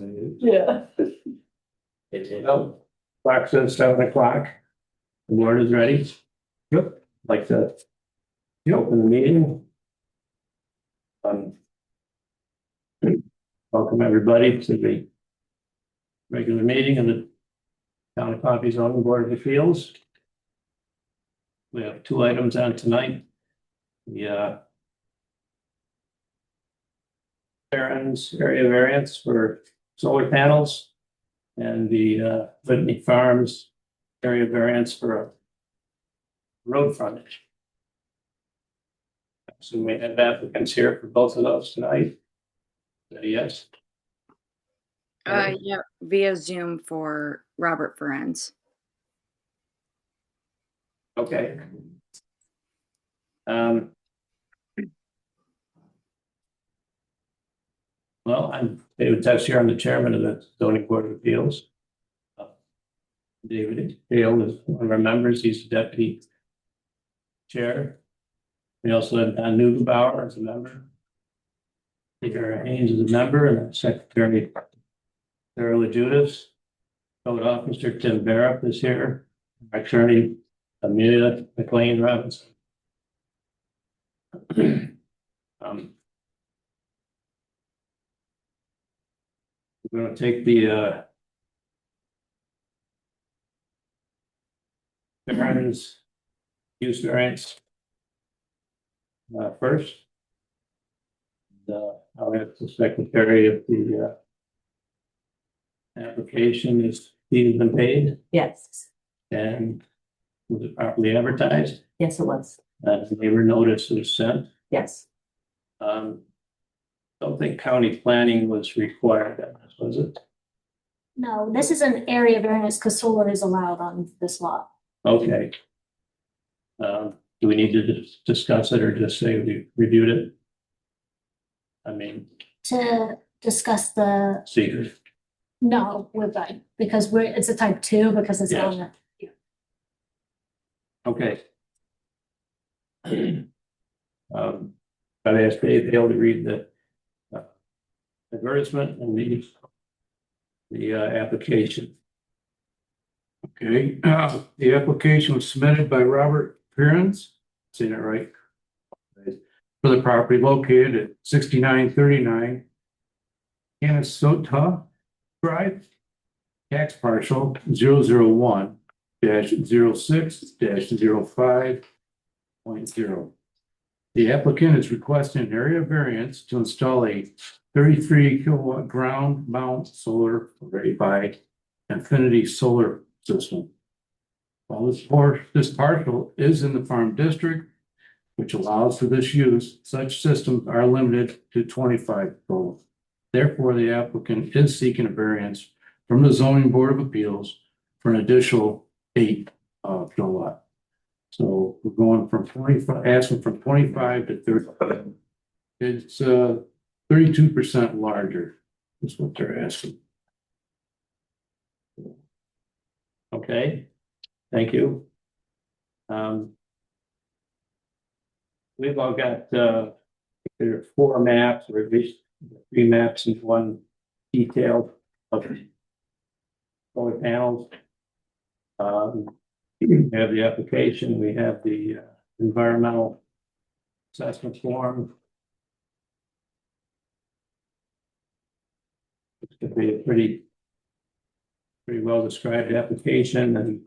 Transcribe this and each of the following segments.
Yeah. Well, clock says 7 o'clock. The board is ready. Yep. Like to open the meeting. Welcome everybody to the regular meeting of the Town of Pompey Zoning Board of Appeals. We have 2 items on tonight. The area variance for solar panels and the Whitney Farms area variance for a road frontage. So we have applicants here for both of those tonight. Yes. Yeah, via Zoom for Robert Ferenz. Okay. Well, I'm David Texier. I'm the chairman of the zoning board of appeals. David Hale is one of our members. He's the deputy chair. We also have Don Neugebauer as a member. Peter Haynes is a member, and our secretary Sarah LaJudas. Code officer Tim Barup is here. Our attorney Amelia McLean Robinson. We're going to take the variance, use variance first. I'll ask the secretary if the application is fees and paid Yes. and was it properly advertised? Yes, it was. The neighbor notice was sent. Yes. Don't think county planning was required on this, was it? No, this is an area variance because solar is allowed on this lot. Okay. Do we need to discuss it or just say we reviewed it? I mean, To discuss the, secret. no, we're good, because it's a type 2 because it's Yes. on the. Okay. I'd ask Dave Hale to read the advertisement and the application. Okay, the application was submitted by Robert Ferenz, saying it right, for the property located at 6939 Canastota Drive, tax parcel 001-06-05.0. The applicant is requesting an area variance to install a 33 kilowatt ground mount solar array by Infinity Solar System. While this parcel is in the farm district, which allows for this use, such systems are limited to 25 volts. Therefore, the applicant is seeking a variance from the zoning board of appeals for an additional 8 kilowatt. So we're going from 25, asking from 25 to 30. It's 32% larger is what they're asking. Okay, thank you. We've all got there are 4 maps, or at least 3 maps and 1 detailed of solar panels. We have the application, we have the environmental assessment form. It's going to be a pretty well described application, and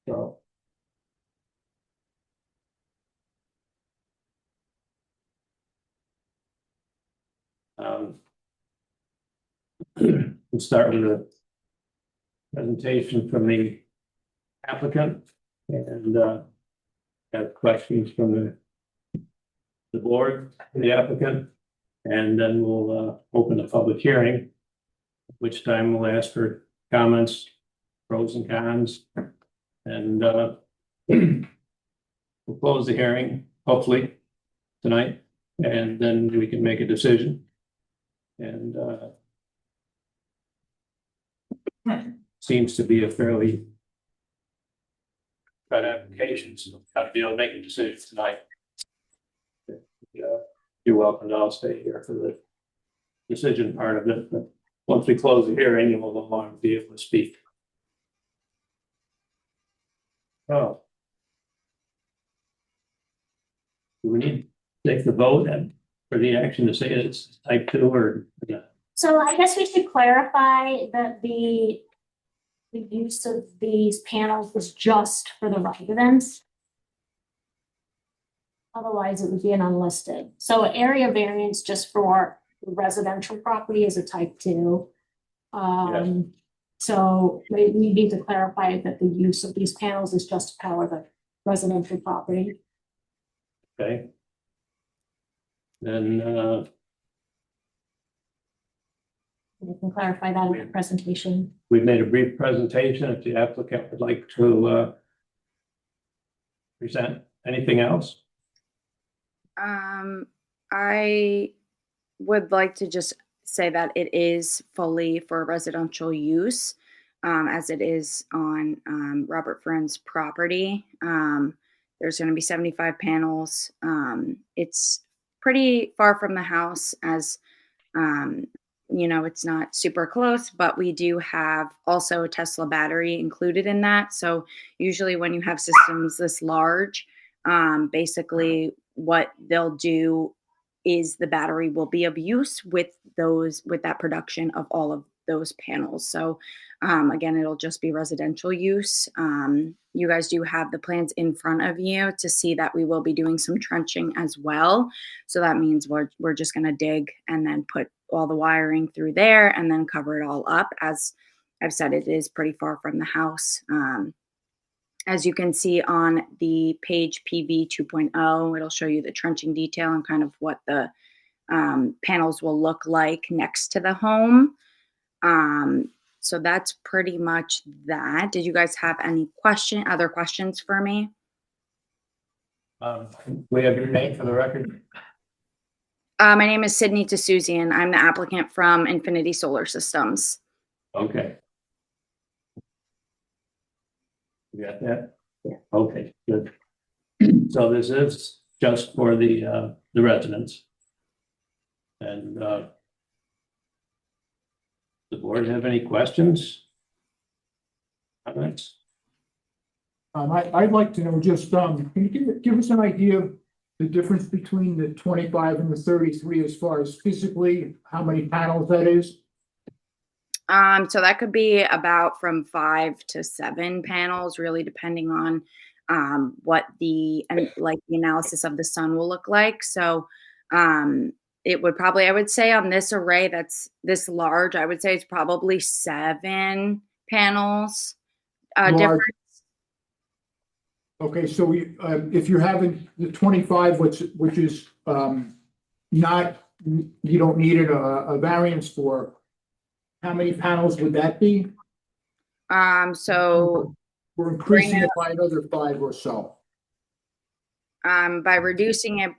so we'll start with a presentation from the applicant and have questions from the board, the applicant, and then we'll open the public hearing, at which time we'll ask for comments, pros and cons, and we'll close the hearing hopefully tonight, and then we can make a decision. And seems to be a fairly good application, so I'll be able to make a decision tonight. you're welcome to all stay here for the decision part of it, but once we close the hearing, you will no longer be able to speak. Oh. Do we need to take the vote and for the action to say it's type 2 or? So I guess we should clarify that the use of these panels was just for the residents. Otherwise, it would be an unlisted. So area variance just for residential property is a type 2. So we need to clarify that the use of these panels is just to power the residential property. Okay. Then, We can clarify that in the presentation. we've made a brief presentation. If the applicant would like to, present anything else? I would like to just say that it is fully for residential use, as it is on Robert Friend's property. There's going to be 75 panels. It's pretty far from the house, as you know, it's not super close, but we do have also a Tesla battery included in that. So usually when you have systems this large, basically what they'll do is the battery will be of use with that production of all of those panels. So again, it'll just be residential use. You guys do have the plans in front of you to see that we will be doing some trenching as well. So that means we're just going to dig and then put all the wiring through there and then cover it all up. As I've said, it is pretty far from the house. As you can see on the page PV 2.0, it'll show you the trenching detail and kind of what the panels will look like next to the home. So that's pretty much that. Did you guys have any other questions for me? We have your name for the record. My name is Sydney D'Souzian. I'm the applicant from Infinity Solar Systems. Okay. You got that? Yeah. Okay, good. So this is just for the residents. And the board have any questions? Comments? I'd like to know just, can you give us an idea of the difference between the 25 and the 33 as far as physically, how many panels that is? So that could be about from 5 to 7 panels, really depending on what the analysis of the sun will look like. So it would probably, I would say on this array that's this large, I would say it's probably 7 panels. Different. Okay, so if you're having the 25, which is not, you don't need a variance for, how many panels would that be? So We're increasing it by another 5 or so. by reducing it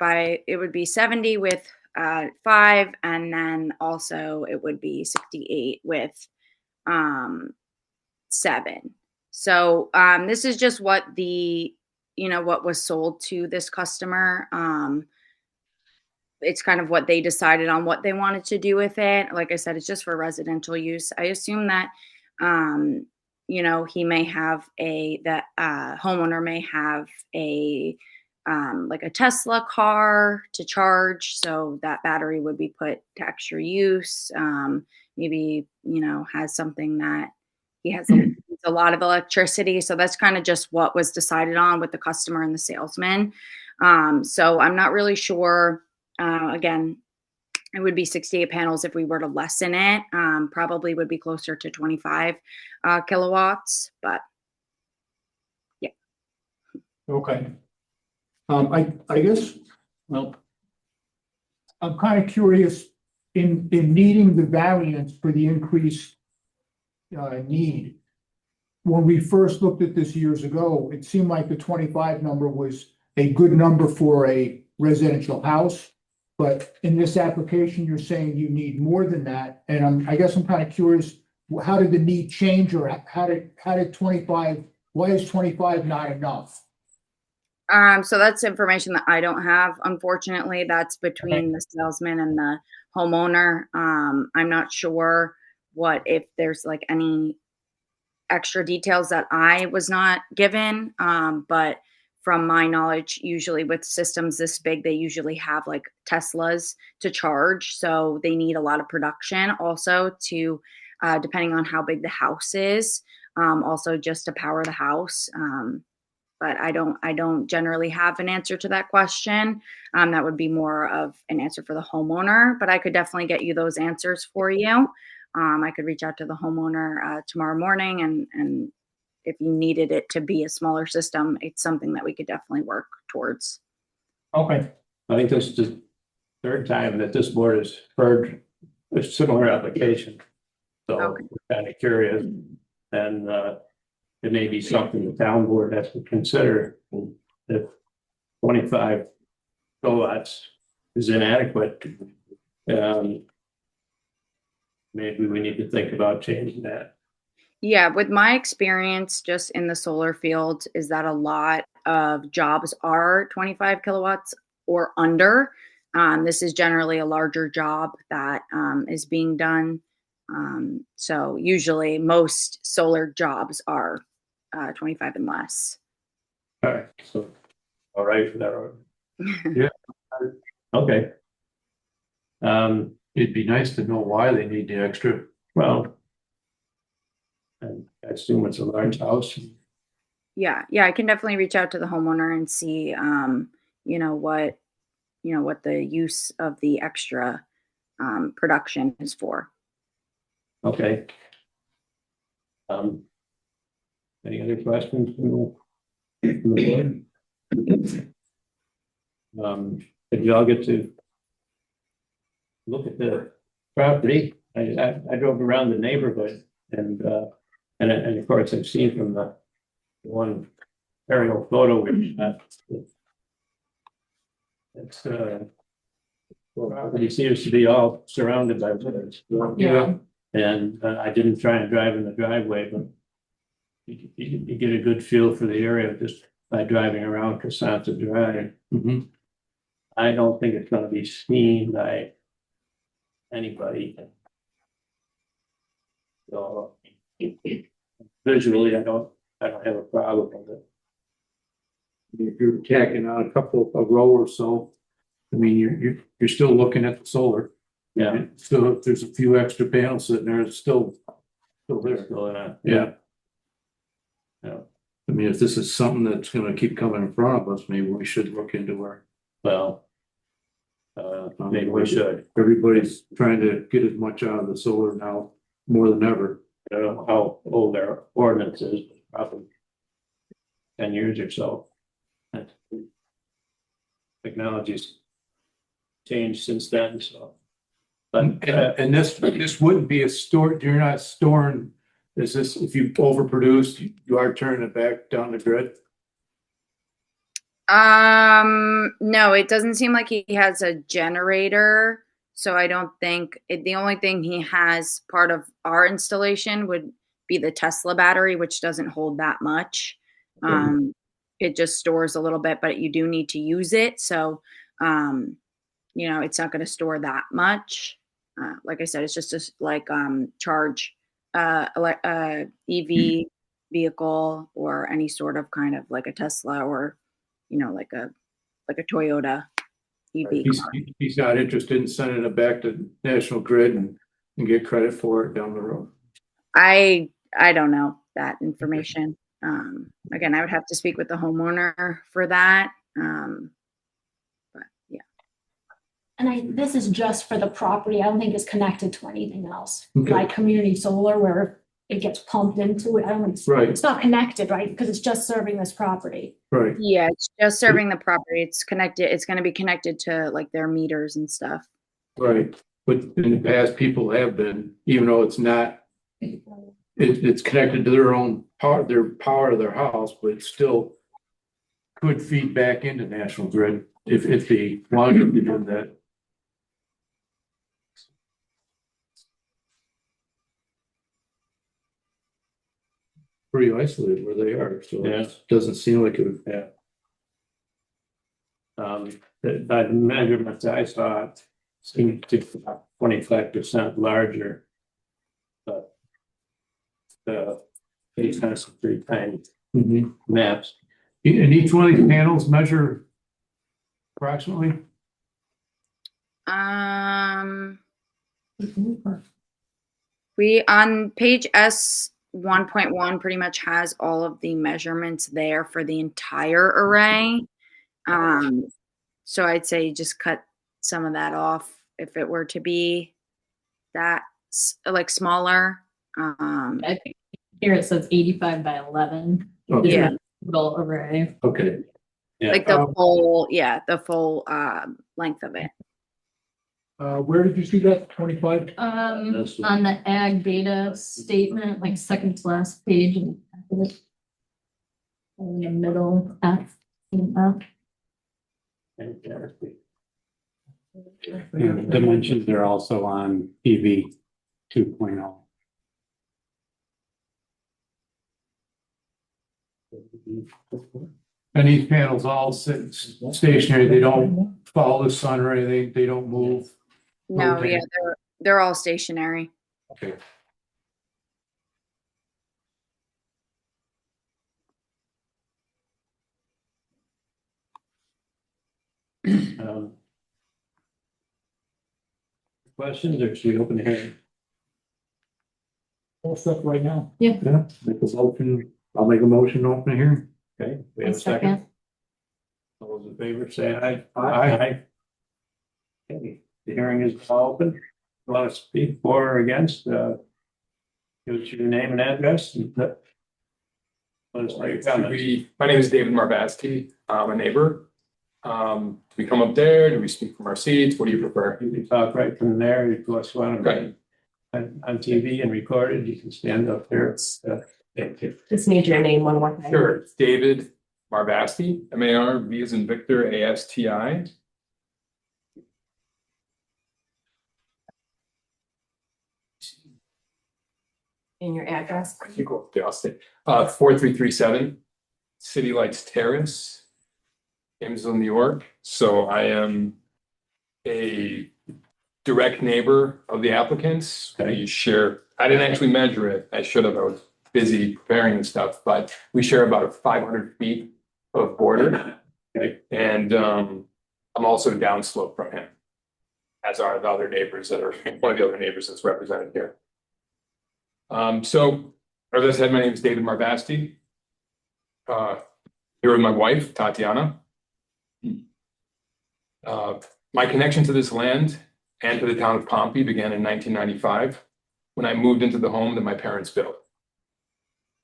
it would be 70 with 5, and then also it would be 68 with 7. So this is just what what was sold to this customer. It's kind of what they decided on what they wanted to do with it. Like I said, it's just for residential use. I assume that, he may have the homeowner may have like a Tesla car to charge. So that battery would be put to extra use. Maybe, has something that he has a lot of electricity. So that's kind of just what was decided on with the customer and the salesman. So I'm not really sure. Again, it would be 68 panels if we were to lessen it. Probably would be closer to 25 kilowatts, but yeah. Okay. I guess, well, I'm kind of curious in needing the variance for the increased need. When we first looked at this years ago, it seemed like the 25 number was a good number for a residential house. But in this application, you're saying you need more than that. And I guess I'm kind of curious, how did the need change, or how did 25, why is 25 not enough? So that's information that I don't have. Unfortunately, that's between the salesman and the homeowner. I'm not sure if there's like any extra details that I was not given. But from my knowledge, usually with systems this big, they usually have like Teslas to charge. So they need a lot of production also to, depending on how big the house is, also just to power the house. But I don't generally have an answer to that question. That would be more of an answer for the homeowner, but I could definitely get you those answers for you. I could reach out to the homeowner tomorrow morning, and if you needed it to be a smaller system, it's something that we could definitely work towards. Okay, I think this is the third time that this board has heard a similar application. So Okay. we're kind of curious, and it may be something the town board has to consider if 25 kilowatts is inadequate. Maybe we need to think about changing that. Yeah, with my experience just in the solar field, is that a lot of jobs are 25 kilowatts or under. This is generally a larger job that is being done. So usually most solar jobs are 25 and less. All right, so, all right for that. Okay. It'd be nice to know why they need the extra. Well, and I assume it's a large house. Yeah, I can definitely reach out to the homeowner and see, what the use of the extra production is for. Okay. Any other questions from the board? Did y'all get to look at the property? I drove around the neighborhood and of course I've seen from the one aerial photo we got. It's property seems to be all surrounded by woods. Yeah. And I didn't try and drive in the driveway, but you get a good feel for the area just by driving around Cassanta Drive. Mhm. I don't think it's gonna be seen by anybody. So visually, I don't have a problem with it. If you're tacking on a row or so, I mean, you're still looking at the solar. Yeah. So if there's a few extra panels sitting there, it's still there. So, Yeah. Yeah. I mean, if this is something that's gonna keep coming in front of us, maybe we should look into where Well. Maybe we should. everybody's trying to get as much out of the solar now, more than ever. I don't know how old their ordinance is, probably 10 years or so. Technology's changed since then, so. But And this wouldn't be a store, you're not storing, is this, if you overproduce, you are turning it back down the grid? No, it doesn't seem like he has a generator. So I don't think the only thing he has part of our installation would be the Tesla battery, which doesn't hold that much. It just stores a little bit, but you do need to use it. So, it's not going to store that much. Like I said, it's just like charge EV vehicle or any sort of kind of like a Tesla or like a Toyota EV car. He's not interested in sending it back to National Grid and get credit for it down the road. I don't know that information. Again, I would have to speak with the homeowner for that. But yeah. And this is just for the property. I don't think it's connected to anything else. Okay. Like community solar where it gets pumped into it. I don't think Right. it's not connected, right? Because it's just serving this property. Right. Yeah, it's just serving the property. It's connected. It's going to be connected to like their meters and stuff. Right. But in the past, people have been, even though it's not, it's connected to their own power, of their house, but it still could feed back into National Grid if they wanted to do that. Pretty isolated where they are, so Yeah. it doesn't seem like it would. Yeah. By the measurements I saw, it seemed to be about 25% larger. But these are some pretty tiny maps. And each one of these panels measure approximately? We on page S 1.1 pretty much has all of the measurements there for the entire array. So I'd say just cut some of that off if it were to be that like smaller. I think here it says 85 by 11. Okay. Yeah. Little array. Okay. Yeah. Like the full length of it. Where did you see that, 25? This one. On the ag data statement, like second to last page and in the middle F. Dimensions are also on PV 2.0. And these panels all sit stationary, they don't follow the sun or anything, they don't move. No, Okay. yeah, they're all stationary. Okay. Questions or should we open the hearing? All stuff right now. Yeah, make a motion, I'll make a motion to open here. Okay, we have a second. All those in favor, say aye. Aye. Okay, the hearing is now open. Want to speak for or against, give us your name and address. And let us know your comments. My name is David Marvasti. I'm a neighbor. Do we come up there? Do we speak from our seats? What do you prefer? You can talk right from there. If you want to Okay. on TV and recorded, you can stand up there. Thank you. Just need your name one more time. Sure. It's David Marvasti, M-A-R-V as in Victor, A-S-T-I. And your address. Cool. Okay, I'll stay. 4337 City Lights Terrace, Gainesville, New York. So I am a direct neighbor of the applicants. We share, I didn't actually measure it. I should have. I was busy preparing and stuff, but we share about 500 feet of border. Okay. And I'm also downslope from him, as are the other neighbors that are, one of the other neighbors that's represented here. So, as I said, my name is David Marvasti. Here with my wife, Tatiana. My connection to this land and to the town of Pompey began in 1995 when I moved into the home that my parents built.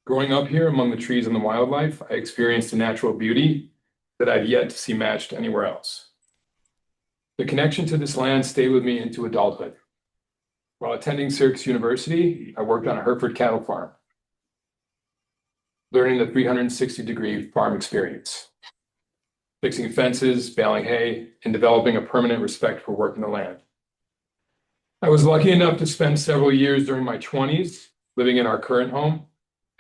Growing up here among the trees and the wildlife, I experienced a natural beauty that I've yet to see matched anywhere else. The connection to this land stayed with me into adulthood. While attending Syracuse University, I worked on a Hereford cattle farm, learning the 360-degree farm experience, fixing fences, baling hay, and developing a permanent respect for working the land. I was lucky enough to spend several years during my 20s living in our current home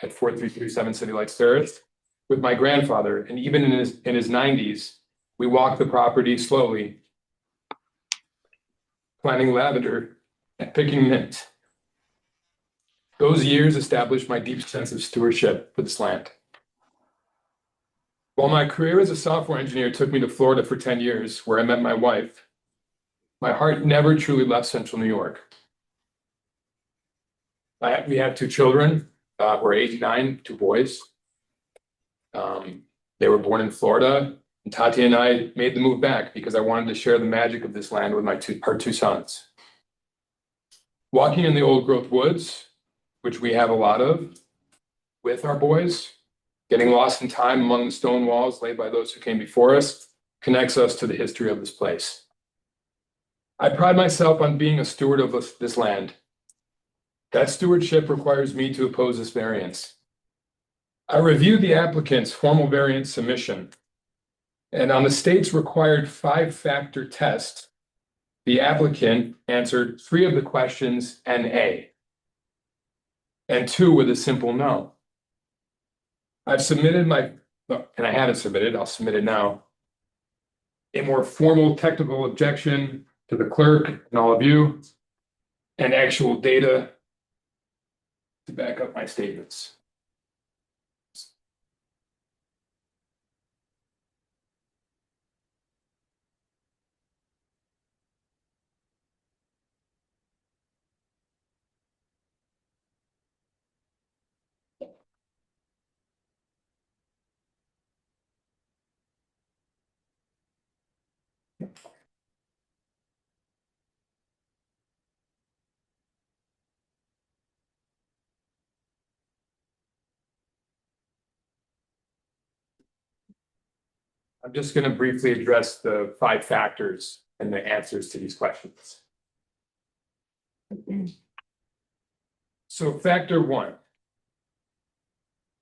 at 4337 City Lights Terrace with my grandfather, and even in his 90s, we walked the property slowly, planting lavender and picking mint. Those years established my deep sense of stewardship for this land. While my career as a software engineer took me to Florida for 10 years, where I met my wife, my heart never truly left Central New York. We have two children, who are 8 and 9, two boys. They were born in Florida, and Tati and I made the move back because I wanted to share the magic of this land with our two sons. Walking in the old growth woods, which we have a lot of, with our boys, getting lost in time among the stone walls laid by those who came before us, connects us to the history of this place. I pride myself on being a steward of this land. That stewardship requires me to oppose this variance. I reviewed the applicant's formal variance submission, and on the state's required 5-factor test, the applicant answered 3 of the questions NA, and 2 with a simple no. I've submitted and I haven't submitted, I'll submit it now, a more formal technical objection to the clerk and all of you, and actual data to back up my statements. I'm just going to briefly address the 5 factors and the answers to these questions. So factor 1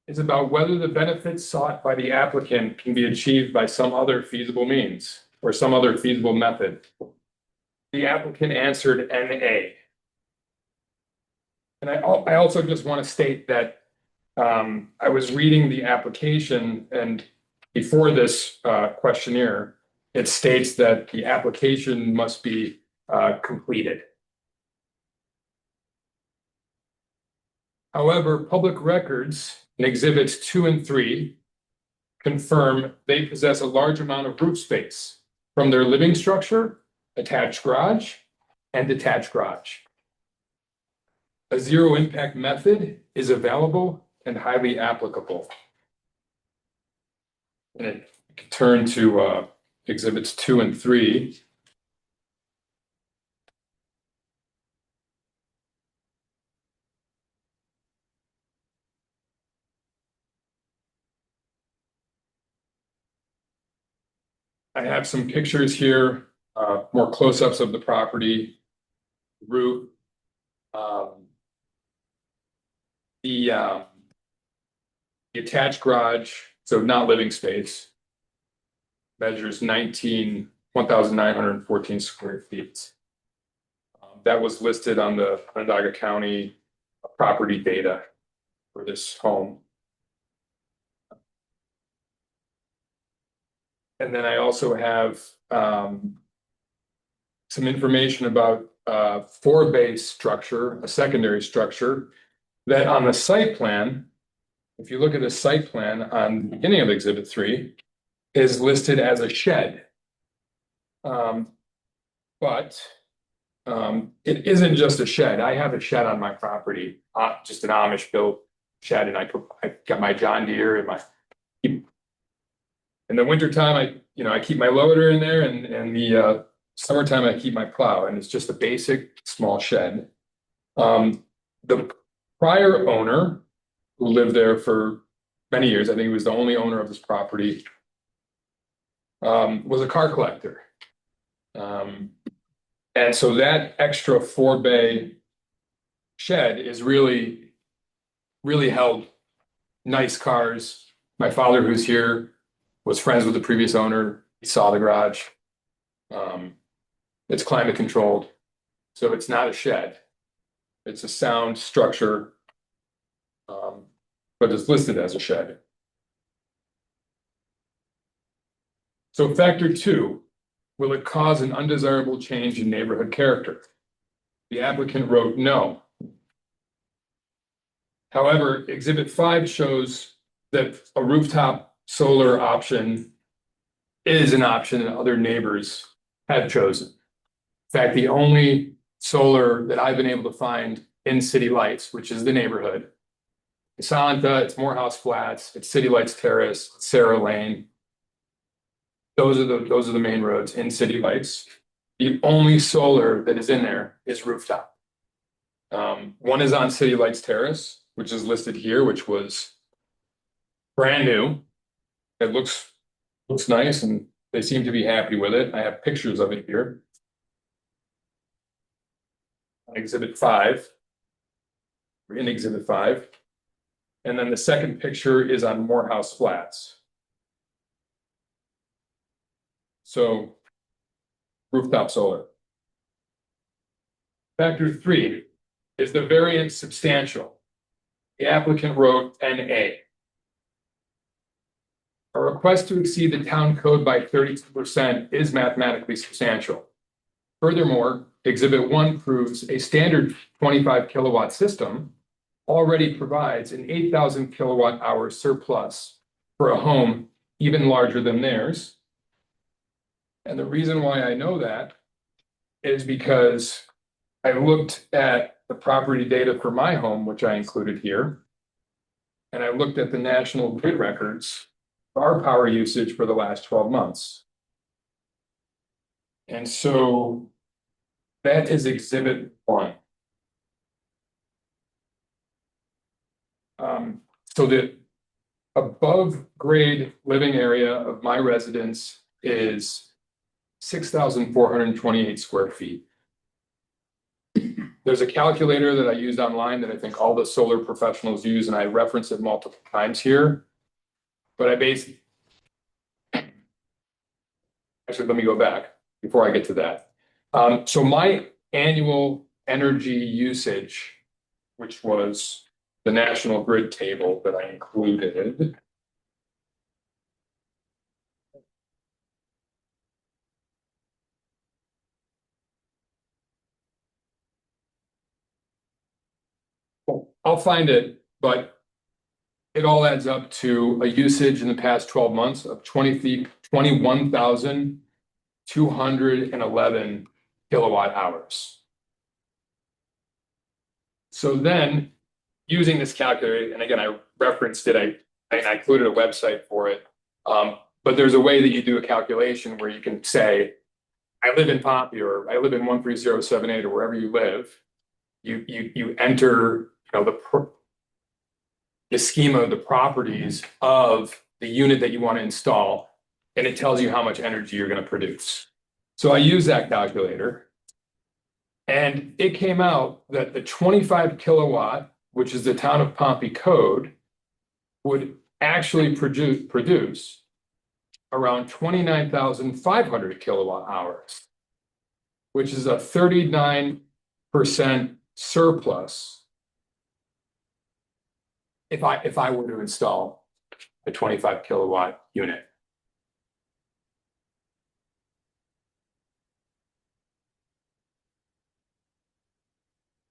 is about whether the benefits sought by the applicant can be achieved by some other feasible means or some other feasible method. The applicant answered NA. And I also just want to state that I was reading the application, and before this questionnaire, it states that the application must be completed. However, public records in exhibits 2 and 3 confirm they possess a large amount of roof space from their living structure, attached garage, and detached garage. A zero impact method is available and highly applicable. And it can turn to exhibits 2 and 3. I have some pictures here, more close-ups of the property, roof. The attached garage, so not living space, measures 1,914 square feet. That was listed on the Onondaga County property data for this home. And then I also have some information about 4-bay structure, a secondary structure, that on the site plan, if you look at the site plan on the beginning of Exhibit 3, is listed as a shed. But it isn't just a shed. I have a shed on my property, just an Amish built shed, and I got my John Deere and in the wintertime, I keep my loader in there, and the summertime I keep my plow, and it's just a basic small shed. The prior owner, who lived there for many years, I think he was the only owner of this property, was a car collector. And so that extra 4-bay shed is really held nice cars. My father, who's here, was friends with the previous owner. He saw the garage. It's climate controlled, so it's not a shed. It's a sound structure, but it's listed as a shed. So factor 2, will it cause an undesirable change in neighborhood character? The applicant wrote no. However, Exhibit 5 shows that a rooftop solar option is an option that other neighbors have chosen. In fact, the only solar that I've been able to find in City Lights, which is the neighborhood, it's Salenta, it's Morehouse Flats, it's City Lights Terrace, it's Sarah Lane. Those are the main roads in City Lights. The only solar that is in there is rooftop. One is on City Lights Terrace, which is listed here, which was brand new. It looks nice, and they seem to be happy with it. I have pictures of it here. On Exhibit 5. We're in Exhibit 5. And then the second picture is on Morehouse Flats. So, rooftop solar. Factor 3, is the variance substantial? The applicant wrote NA. A request to exceed the town code by 32% is mathematically substantial. Furthermore, Exhibit 1 proves a standard 25 kilowatt system already provides an 8,000 kilowatt hour surplus for a home even larger than theirs. And the reason why I know that is because I looked at the property data for my home, which I included here. And I looked at the national grid records for our power usage for the last 12 months. And so that is Exhibit 1. So the above grade living area of my residence is 6,428 square feet. There's a calculator that I used online that I think all the solar professionals use, and I reference it multiple times here. But I basically, actually, let me go back before I get to that. So my annual energy usage, which was the national grid table that I included. I'll find it, but it all adds up to a usage in the past 12 months of 21,211 kilowatt hours. So then, using this calculator, and again, I referenced it, I included a website for it. But there's a way that you do a calculation where you can say, I live in Pompey, or I live in 13078, or wherever you live. You enter, the schema of the properties of the unit that you want to install, and it tells you how much energy you're going to produce. So I use that calculator, and it came out that the 25 kilowatt, which is the town of Pompey code, would actually produce around 29,500 kilowatt hours, which is a 39% surplus if I were to install a 25 kilowatt unit.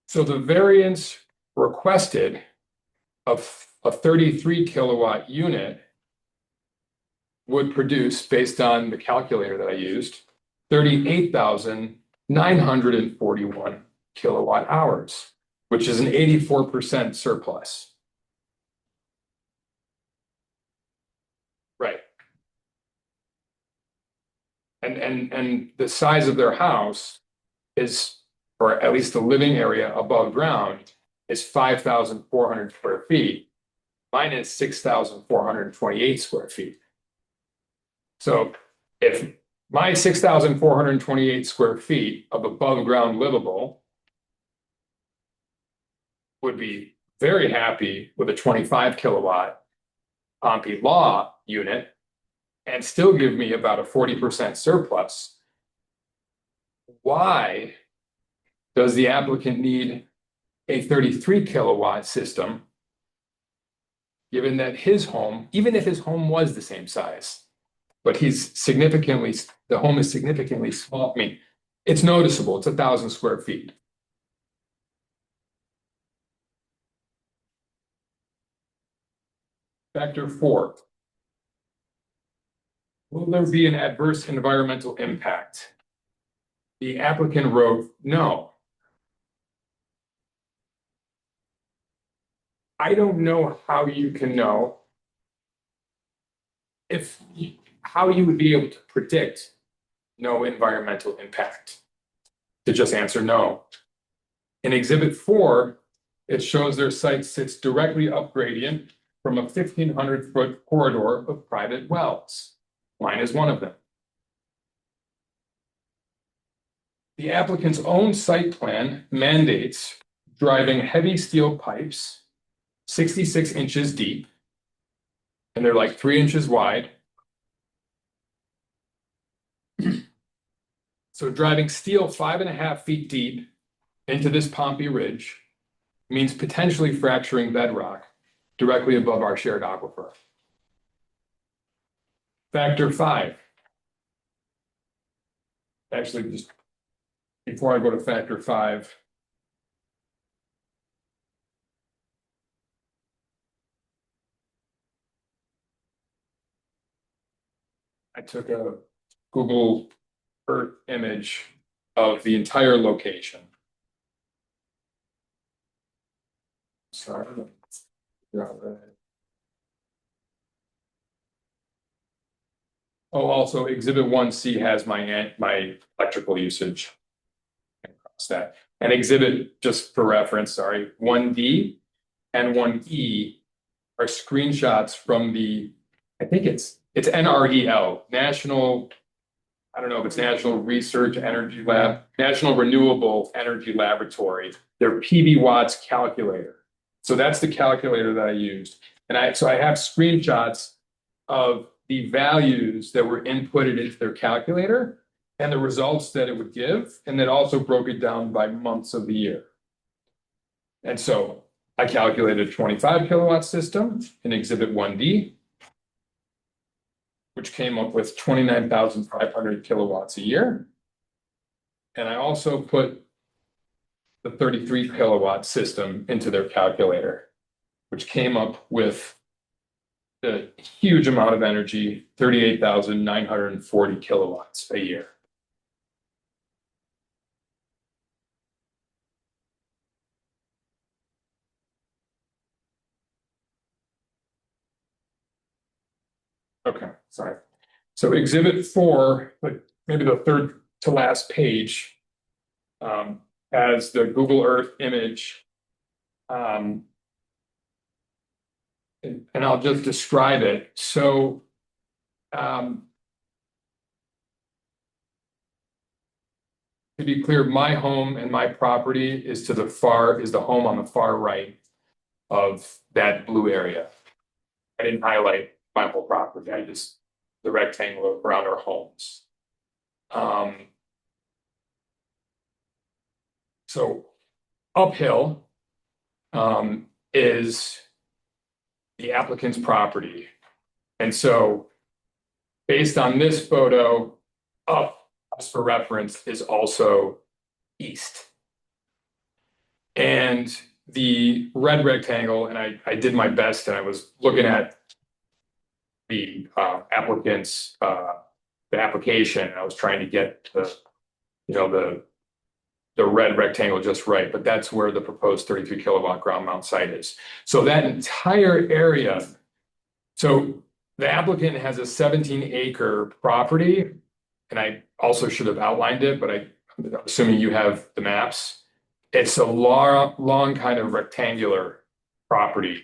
So the variance requested of a 33 kilowatt unit would produce, based on the calculator that I used, 38,941 kilowatt hours, which is an 84% surplus. Right. And the size of their house is, or at least the living area above ground, is 5,400 square feet. Mine is 6,428 square feet. So if my 6,428 square feet of above ground livable would be very happy with a 25 kilowatt Pompey Law unit and still give me about a 40% surplus, why does the applicant need a 33 kilowatt system, given that his home, even if his home was the same size, but the home is significantly small. I mean, it's noticeable, it's 1,000 square feet. Factor 4. Will there be an adverse environmental impact? The applicant wrote, no. I don't know how you can know how you would be able to predict no environmental impact, to just answer no. In Exhibit 4, it shows their site sits directly up gradient from a 1,500-foot corridor of private wells. Mine is one of them. The applicant's own site plan mandates driving heavy steel pipes 66 inches deep, and they're like 3 inches wide. So driving steel 5.5 feet deep into this Pompey Ridge means potentially fracturing bedrock directly above our shared aquifer. Factor 5. Actually, just before I go to factor 5. I took a Google Earth image of the entire location. Sorry. Oh, also Exhibit 1C has my electrical usage. Across that. And exhibit, just for reference, sorry, 1D and 1E are screenshots from the, I think it's NREL, National, I don't know if it's National Research Energy Lab, National Renewable Energy Laboratory, their PV watts calculator. So that's the calculator that I used. And I have screenshots of the values that were inputted into their calculator and the results that it would give. And then also broke it down by months of the year. And so I calculated a 25 kilowatt system in Exhibit 1D, which came up with 29,500 kilowatts a year. And I also put the 33 kilowatt system into their calculator, which came up with a huge amount of energy, 38,940 kilowatts a year. Okay, sorry. So Exhibit 4, like maybe the third to last page, has the Google Earth image. And I'll just describe it. So to be clear, my home and my property is the home on the far right of that blue area. I didn't highlight my whole property, I just the rectangle around our homes. So uphill is the applicant's property. And so based on this photo, up, just for reference, is also east. And the red rectangle, and I did my best, and I was looking at the applicant's the application, and I was trying to get the red rectangle just right, but that's where the proposed 33 kilowatt ground mount site is. So that entire area, so the applicant has a 17-acre property, and I also should have outlined it, but I'm assuming you have the maps. It's a long kind of rectangular property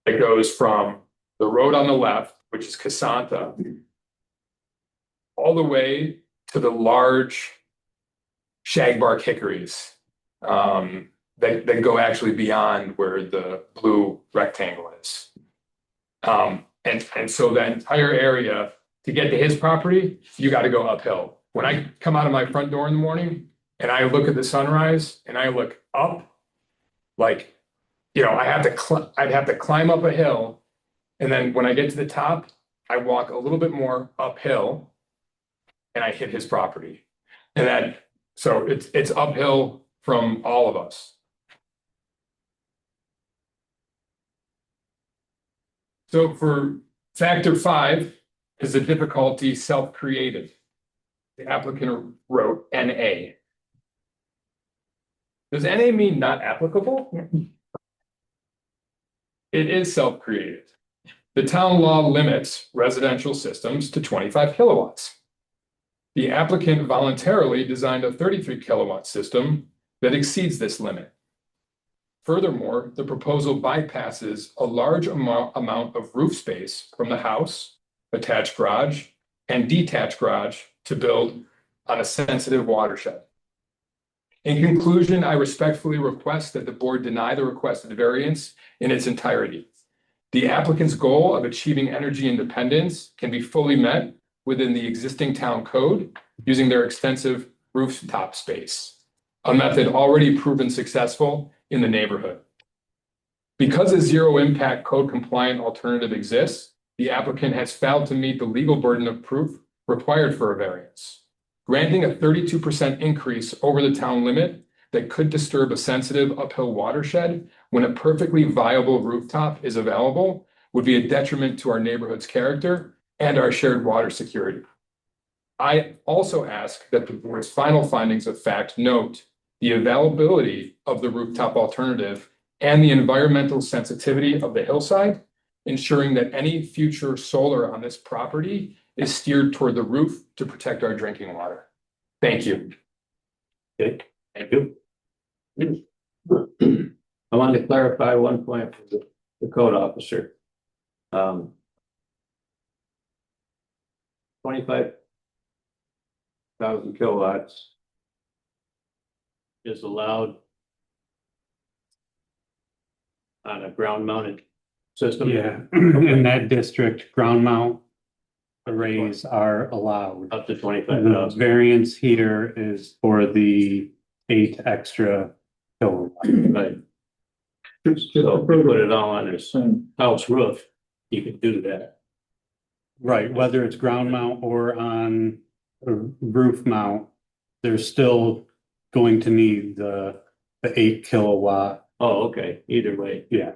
that goes from the road on the left, which is Casanta, all the way to the large shagbark hickories that go actually beyond where the blue rectangle is. And so that entire area, to get to his property, you got to go uphill. When I come out of my front door in the morning and I look at the sunrise and I look up, like, I'd have to climb up a hill. And then when I get to the top, I walk a little bit more uphill and I hit his property. And so it's uphill from all of us. So for factor 5 is the difficulty self-created. The applicant wrote NA. Does NA mean not applicable? It is self-created. The town law limits residential systems to 25 kilowatts. The applicant voluntarily designed a 33 kilowatt system that exceeds this limit. Furthermore, the proposal bypasses a large amount of roof space from the house, attached garage, and detached garage to build on a sensitive watershed. In conclusion, I respectfully request that the board deny the requested variance in its entirety. The applicant's goal of achieving energy independence can be fully met within the existing town code using their extensive rooftop space, a method already proven successful in the neighborhood. Because a zero impact code compliant alternative exists, the applicant has failed to meet the legal burden of proof required for a variance. Granting a 32% increase over the town limit that could disturb a sensitive uphill watershed when a perfectly viable rooftop is available would be a detriment to our neighborhood's character and our shared water security. I also ask that the board's final findings of fact note the availability of the rooftop alternative and the environmental sensitivity of the hillside, ensuring that any future solar on this property is steered toward the roof to protect our drinking water. Thank you. Okay, thank you. I wanted to clarify one point for the code officer. 25,000 kilowatts is allowed on a ground mounted system. Yeah, in that district, ground mount arrays are allowed. Up to The 25,000. variance here is for the 8 extra kilowatts. Right. So if we put it all on his house roof, you could do that. Right, whether it's ground mount or on a roof mount, they're still going to need the 8 kilowatt. Oh, okay, either way, Yeah,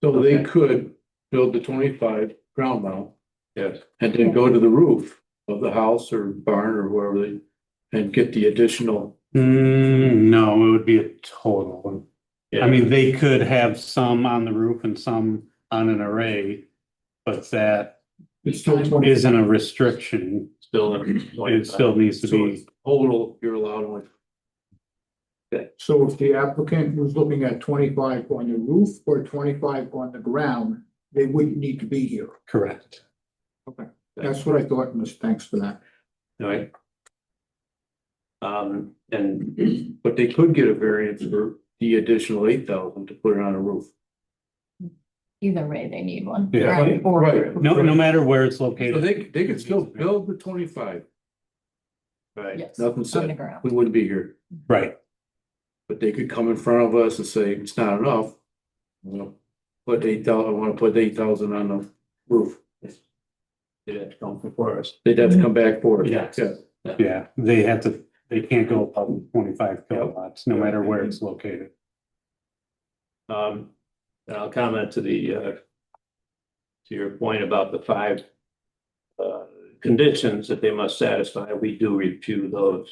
so they Okay. could build the 25 ground mount yes. and then go to the roof of the house or barn or wherever they and get the additional. No, it would be a total. I mean, they could have some on the roof and some on an array, but that It's still 20. isn't a restriction. Still. It still needs to So be total, you're allowed only. So if the applicant was looking at 25 on the roof or 25 on the ground, they wouldn't need to be here. Correct. That's what I thought, Miss, thanks for that. All right. And, but they could get a variance for the additional 8,000 to put it on a roof. Either way, they need one. Yeah. Right. Or- Right. No matter where it's So located. they could still build the 25. Right. Yes, Nothing on the said, ground. we wouldn't be here, Right. but they could come in front of us and say, it's not enough. Well, put 8,000, I wanna put 8,000 on the roof. They'd have to come before us. They'd have to come back for it. Yes. Yeah. Yeah, they can't go above 25 kilowatts, no matter where it's located. And I'll comment to to your point about the 5 conditions that they must satisfy. We do review those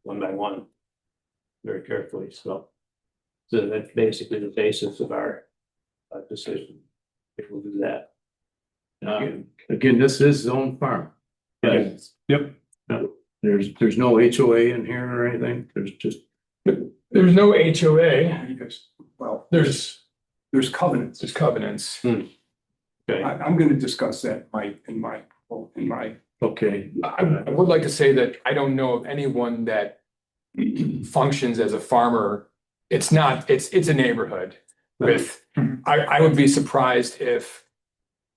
one by one very carefully, so that's basically the basis of our decision, if we'll do that. Again, this is zone farm. Right. Yep. There's no HOA in here or anything, there's just. There's no HOA. Because, well, there's covenants. There's covenants. Okay. I'm gonna discuss that in my. Okay. I would like to say that I don't know of anyone that functions as a farmer. It's a neighborhood with, I would be surprised if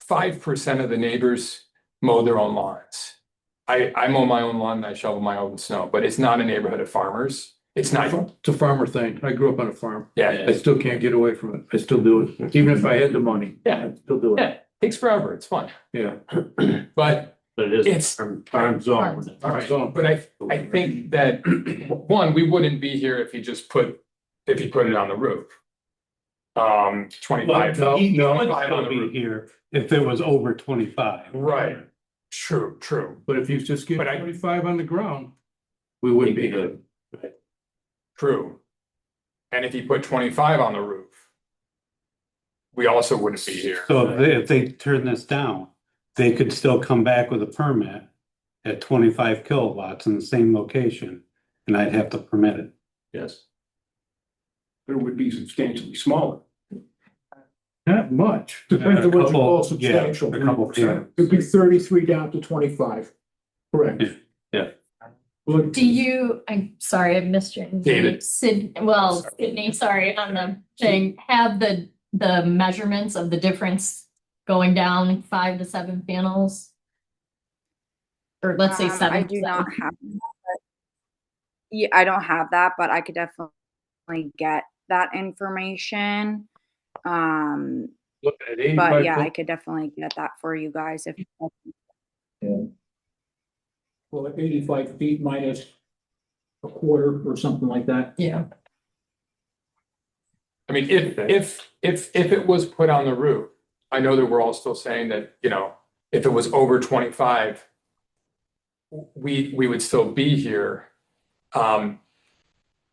5% of the neighbors mow their own lawns. I mow my own lawn and I shovel my own snow, but it's not a neighborhood of farmers. It's not, It's a farmer thing, I grew up on a farm, yeah, I still can't get away from it, I still do it, even if I had the money. Yeah. I'd still do it, yeah, takes forever. It's fun. yeah. But But it is It's- farm zone. All right, but I think that, one, we wouldn't be here if he put it on the roof. 25. No, He no, would Five on still the be roof. here if it was over 25. Right. True. But if you just get But I- 25 on the ground, we wouldn't be here. True. And if he put 25 on the roof, we also wouldn't be here. So if they turn this down, they could still come back with a permit at 25 kilowatts in the same location, and I'd have to permit it. Yes. It would be substantially smaller. Not much. Depends on what you call Couple- yeah, substantial. a couple, yeah. It'd be 33 down to 25. Correct. Yeah. Well, Do you, I'm sorry, I missed your name. David. Sydney, sorry, on the thing, have the measurements of the difference going down 5 to 7 panels? Or let's say 7. I do not have that, but- yeah, I don't have that, but I could definitely get that information. Looking at But 85 yeah, I foot, could definitely get that for you guys if. Well, 85 feet minus a quarter or something like that. Yeah. I mean, if it was put on the roof, I know that we're all still saying that, you know, if it was over 25, we would still be here. But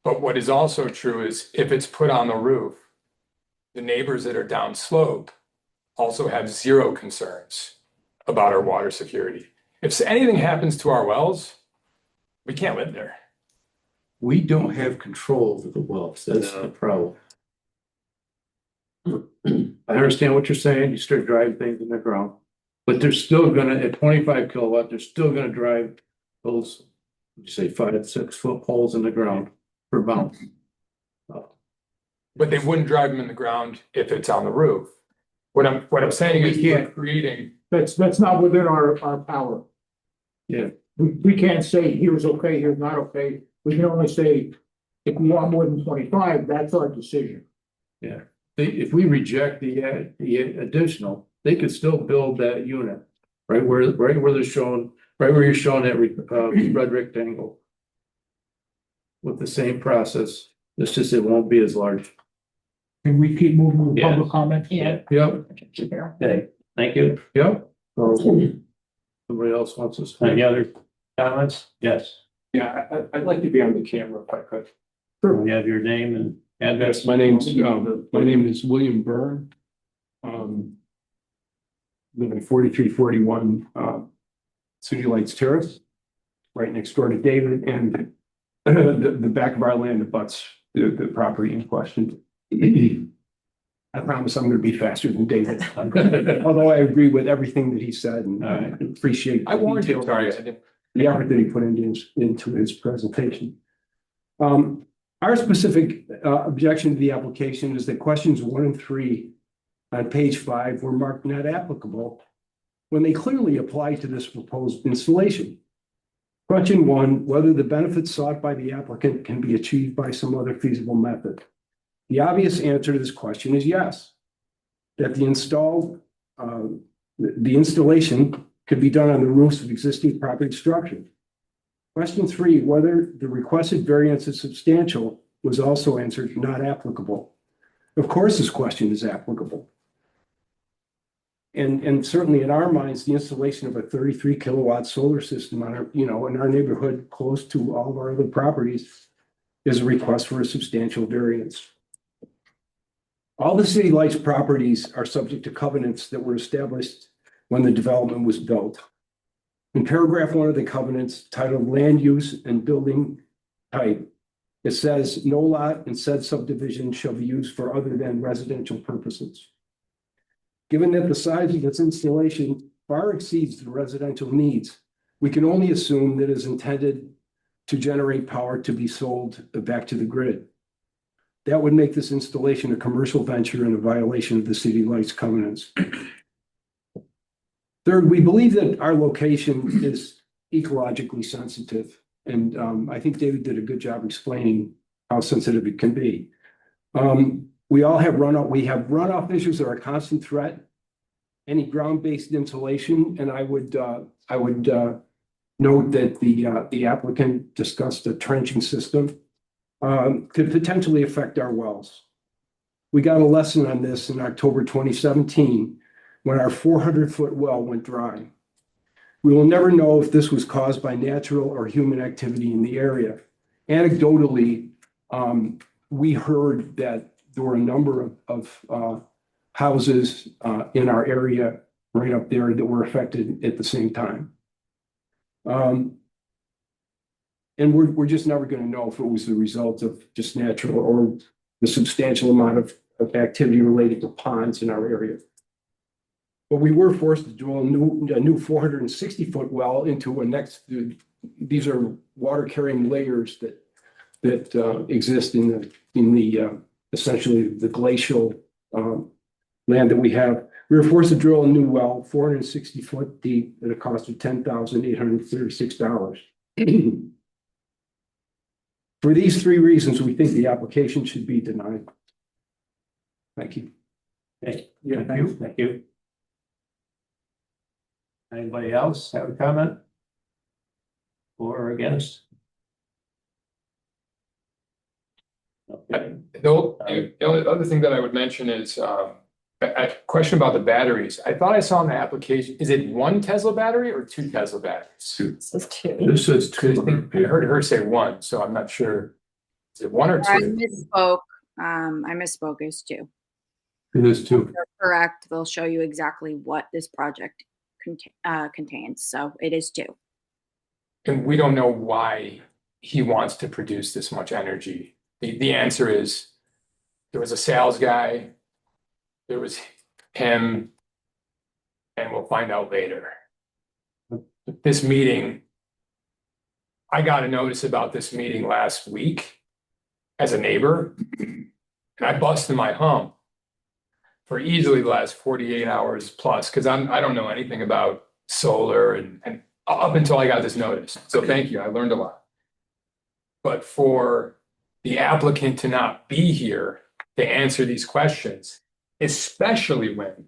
what is also true is if it's put on the roof, the neighbors that are downslope also have zero concerns about our water security. If anything happens to our wells, we can't live there. we don't have control over the wells. That's the problem. I understand what you're saying. You start driving things in the ground, but they're still gonna, at 25 kilowatt, they're still gonna drive those, you say 5 to 6 foot holes in the ground per mount. But they wouldn't drive them in the ground if it's on the roof. What I'm saying is we're creating, That's not within our power. Yeah. We can't say here's okay, here's not okay. We can only say if we want more than 25, that's our decision. If we reject the additional, they could still build that unit. Right where they're shown, right where you're showing that red rectangle. With the same process, it's just it won't be as large. Can we keep moving with Yeah. public comment? Yeah. Yep, Okay, thank you. yep. Somebody else wants to speak? Any other comments? Yes. Yeah, I'd like to be on the camera if I could. We have your name and address. Yes, my name is William Byrne. Live in 4341 City Lights Terrace, right next door to David, and the back of our land abuts the property in question. I promise I'm going to be faster than David, although I agree with everything that he said and I appreciate. I warned you, details sorry. the effort that he put into his presentation. Our specific objection to the application is that questions 1 and 3 on page 5 were marked not applicable when they clearly apply to this proposed installation. Question 1, whether the benefits sought by the applicant can be achieved by some other feasible method. The obvious answer to this question is yes, that the installation could be done on the roofs of existing property structure. Question 3, whether the requested variance is substantial, was also answered not applicable. Of course, this question is applicable. And certainly in our minds, the installation of a 33 kilowatt solar system on our, in our neighborhood, close to all of our other properties, is a request for a substantial variance. All the City Lights properties are subject to covenants that were established when the development was built. In paragraph 1 of the covenants titled Land Use and Building Type, it says no lot in said subdivision shall be used for other than residential purposes. Given that the size of its installation far exceeds the residential needs, we can only assume that it is intended to generate power to be sold back to the grid. That would make this installation a commercial venture and a violation of the City Lights covenants. Third, we believe that our location is ecologically sensitive. And I think David did a good job explaining how sensitive it can be. We have runoff issues that are a constant threat. Any ground-based insulation, and I would note that the applicant discussed a trenching system, could potentially affect our wells. We got a lesson on this in October 2017 when our 400-foot well went dry. We will never know if this was caused by natural or human activity in the area. Anecdotally, we heard that there were a number of houses in our area right up there that were affected at the same time. And we're just never going to know if it was the result of just natural or the substantial amount of activity related to ponds in our area. But we were forced to drill a new 460-foot well into these are water carrying layers that exist in the essentially the glacial land that we have. We were forced to drill a new well, 460 foot deep, at a cost of $10,836. For these 3 reasons, we think the application should be denied. Thank you. Okay, thank you. Anybody else have a comment? For or against? Okay. The only other thing that I would mention is a question about the batteries. I thought I saw in the application, is it 1 Tesla battery or 2 Tesla batteries? This is two. This is I think I heard her say 1, so I'm not sure. Is it 1 or I 2? misspoke. I misspoke. It's 2. It is too. You're correct. They'll show you exactly what this project contains. So it is 2. And we don't know why he wants to produce this much energy. The answer is there was a sales guy, there was him, and we'll find out later. This meeting, I got a notice about this meeting last week as a neighbor, and I busted my hump for easily the last 48 hours plus, because I don't know anything about solar and up until I got this notice. So thank you, I learned a lot. But for the applicant to not be here to answer these questions, especially when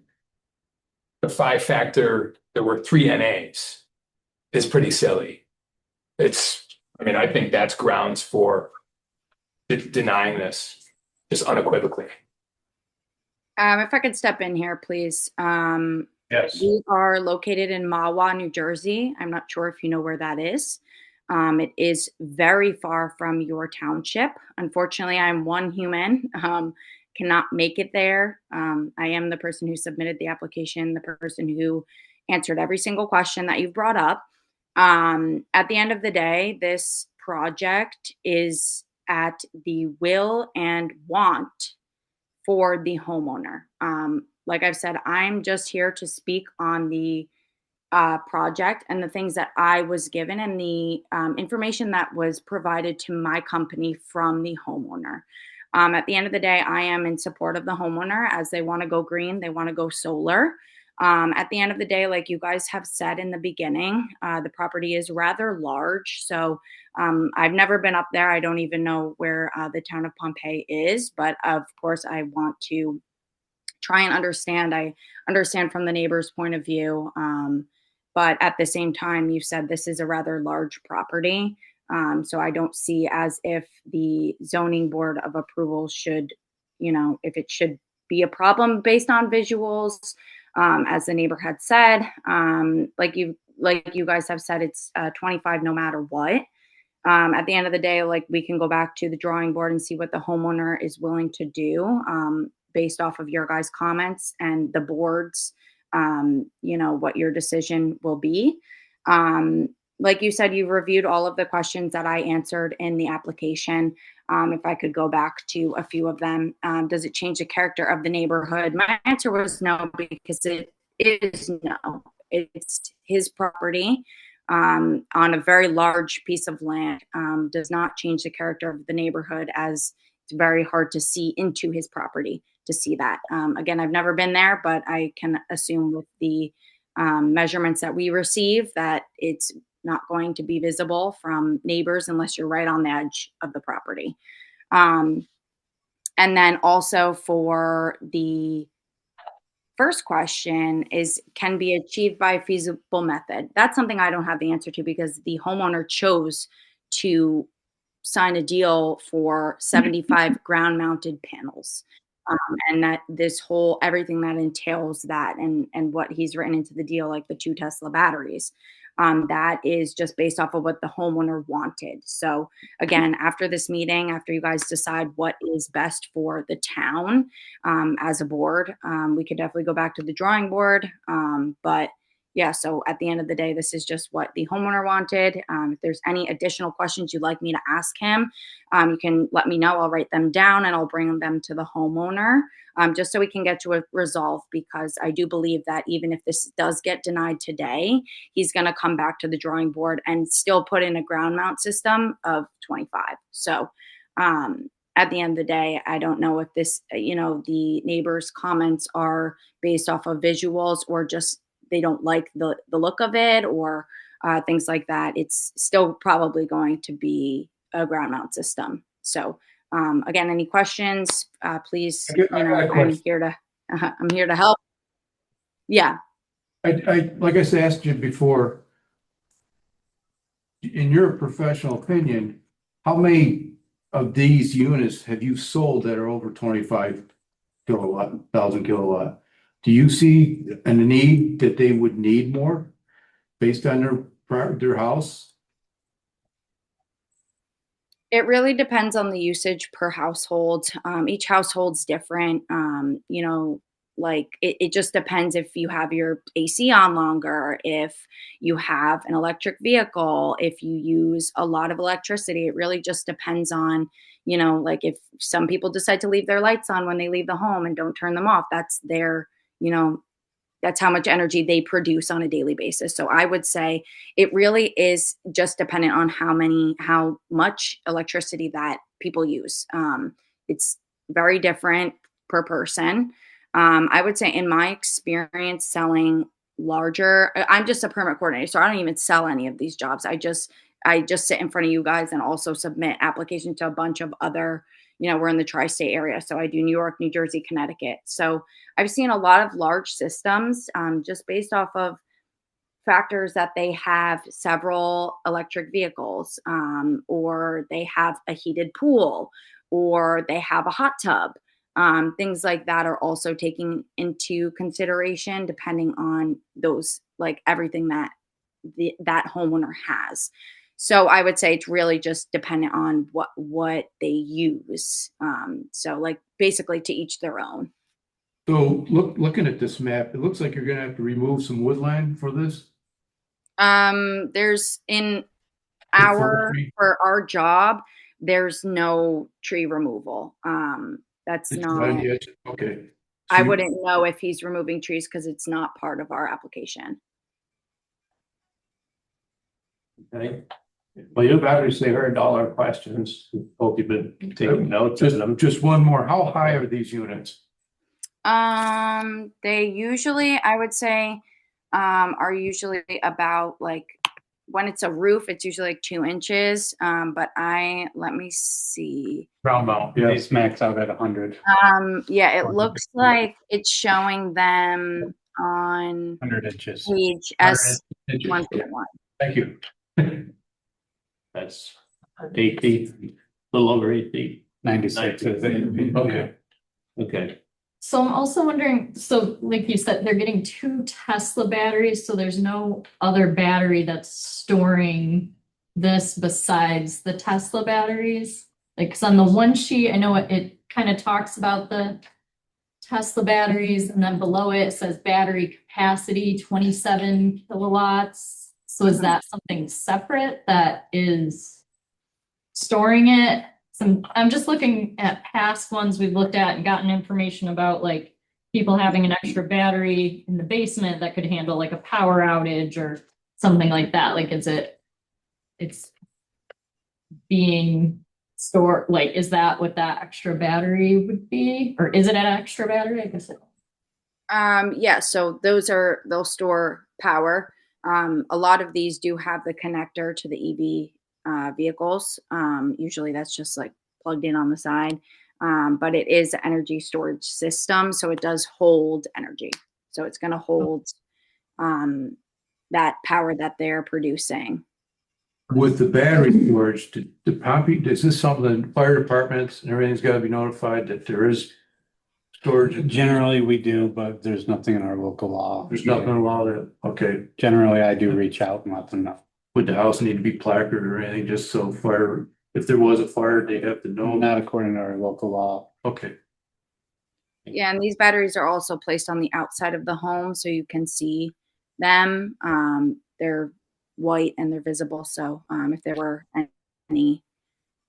the 5-factor, there were 3 NAs, is pretty silly. I think that's grounds for denying this, just unequivocally. If I could step in here, please. Yes. We are located in Mahwah, New Jersey. I'm not sure if you know where that is. It is very far from your township. Unfortunately, I'm one human, cannot make it there. I am the person who submitted the application, the person who answered every single question that you've brought up. At the end of the day, this project is at the will and want for the homeowner. Like I've said, I'm just here to speak on the project and the things that I was given and the information that was provided to my company from the homeowner. At the end of the day, I am in support of the homeowner as they want to go green, they want to go solar. At the end of the day, like you guys have said in the beginning, the property is rather large. So I've never been up there. I don't even know where the town of Pompeii is, but of course I want to try and understand. I understand from the neighbor's point of view. But at the same time, you said this is a rather large property. So I don't see as if the zoning board of approval should, if it should be a problem based on visuals. As the neighbor had said, like you guys have said, it's 25 no matter what. At the end of the day, like we can go back to the drawing board and see what the homeowner is willing to do based off of your guys' comments and the board's, what your decision will be. Like you said, you've reviewed all of the questions that I answered in the application. If I could go back to a few of them, does it change the character of the neighborhood? My answer was no, because it is no. It's his property on a very large piece of land. Does not change the character of the neighborhood, as it's very hard to see into his property to see that. Again, I've never been there, but I can assume with the measurements that we receive that it's not going to be visible from neighbors unless you're right on the edge of the property. And then also for the first question is, can be achieved by a feasible method. That's something I don't have the answer to, because the homeowner chose to sign a deal for 75 ground mounted panels. And that everything that entails that and what he's written into the deal, like the 2 Tesla batteries, that is just based off of what the homeowner wanted. So again, after this meeting, after you guys decide what is best for the town as a board, we could definitely go back to the drawing board. But yeah, so at the end of the day, this is just what the homeowner wanted. If there's any additional questions you'd like me to ask him, you can let me know. I'll write them down and I'll bring them to the homeowner just so we can get to a resolve, because I do believe that even if this does get denied today, he's going to come back to the drawing board and still put in a ground mount system of 25. So at the end of the day, I don't know if this, the neighbors' comments are based off of visuals or just they don't like the look of it or things like that. It's still probably going to be a ground mount system. So again, any questions, please, I'm here to I'm here to help. Yeah. Like I said, asked you before, in your professional opinion, how many of these units have you sold that are over 25,000 kilowatt? Do you see a need that they would need more based on their house? It really depends on the usage per household. Each household's different. Like it just depends if you have your AC on longer, if you have an electric vehicle, if you use a lot of electricity. It really just depends on, like if some people decide to leave their lights on when they leave the home and don't turn them off, that's their, that's how much energy they produce on a daily basis. So I would say it really is just dependent on how much electricity that people use. It's very different per person. I would say in my experience selling larger, I'm just a permit coordinator, so I don't even sell any of these jobs. I just sit in front of you guys and also submit applications to a bunch of other, we're in the tri-state area. So I do New York, New Jersey, Connecticut. So I've seen a lot of large systems just based off of factors that they have several electric vehicles, or they have a heated pool, or they have a hot tub. Things like that are also taken into consideration depending on those, like everything that that homeowner has. So I would say it's really just dependent on what they use. So like basically to each their own. So looking at this map, it looks like you're gonna have to remove some woodland for this. There's in For for our job, there's no tree removal. That's not, Okay. I wouldn't know if he's removing trees because it's not part of our application. Okay. Well, you've obviously heard all our questions. Hope you've been taking notes of them. Just one more. How high are these units? They usually, I would say, are usually about like, when it's a roof, it's usually like 2 inches. But let me see. Ground mount. These max out at 100. Yeah, it looks like it's showing them on 100 inches. page 100 S1.1. Thank you. That's 8 feet, a little over 8 feet. 96 is it? Okay. Okay. So I'm also wondering, so like you said, they're getting 2 Tesla batteries, so there's no other battery that's storing this besides the Tesla batteries? Like, 'cause on the one sheet, I know it kind of talks about the Tesla batteries, and then below it says battery capacity 27 kilowatts. So is that something separate that is storing it? I'm just looking at past ones we've looked at and gotten information about, like people having an extra battery in the basement that could handle like a power outage or something like that. Like, it's being stored, like, is that what that extra battery would be? Or is it an extra battery? I guess Yeah, so they'll store power. A lot of these do have the connector to the EV vehicles. Usually that's just like plugged in on the side. But it is an energy storage system, so it does hold energy. So it's going to hold that power that they're producing. With the battery storage, is this something that fire departments and everything's got to be notified that there is storage? Generally, we do, but there's nothing in our local law. There's nothing in law that, okay, Generally, I do reach out and let them know. would the house need to be placarded or anything, just so fire, if there was a fire, they'd have to know? Not according to our local law. Okay. Yeah, and these batteries are also placed on the outside of the home so you can see them. They're white and they're visible. So if there were any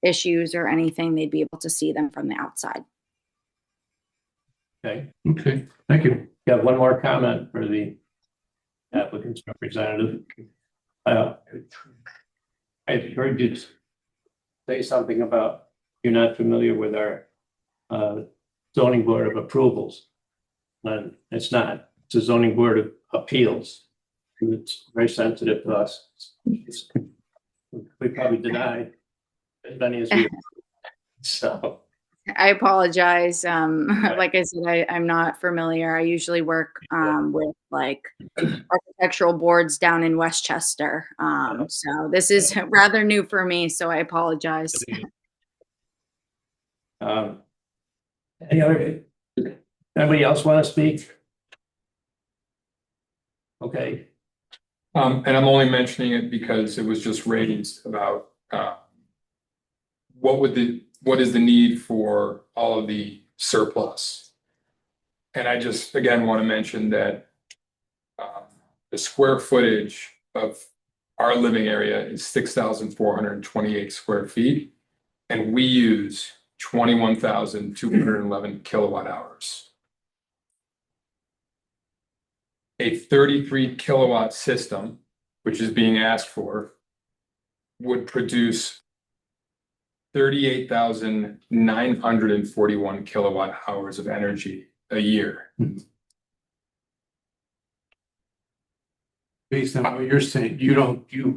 issues or anything, they'd be able to see them from the outside. Okay. Okay, thank you. Got one more comment for the applicant's representative. I heard you say something about you're not familiar with our zoning board of approvals. And it's not. It's a zoning board of appeals. And it's very sensitive to us. We probably denied as many as we. So I apologize. Right. Like I said, I'm not familiar. I usually work with like architectural boards down in Westchester. So this is rather new for me, so I apologize. Any other, anybody else want to speak? Okay, And I'm only mentioning it because it was just raised about what is the need for all of the surplus? And I just again want to mention that the square footage of our living area is 6,428 square feet, and we use 21,211 kilowatt hours. A 33 kilowatt system, which is being asked for, would produce 38,941 kilowatt hours of energy a year. Based on what you're saying, you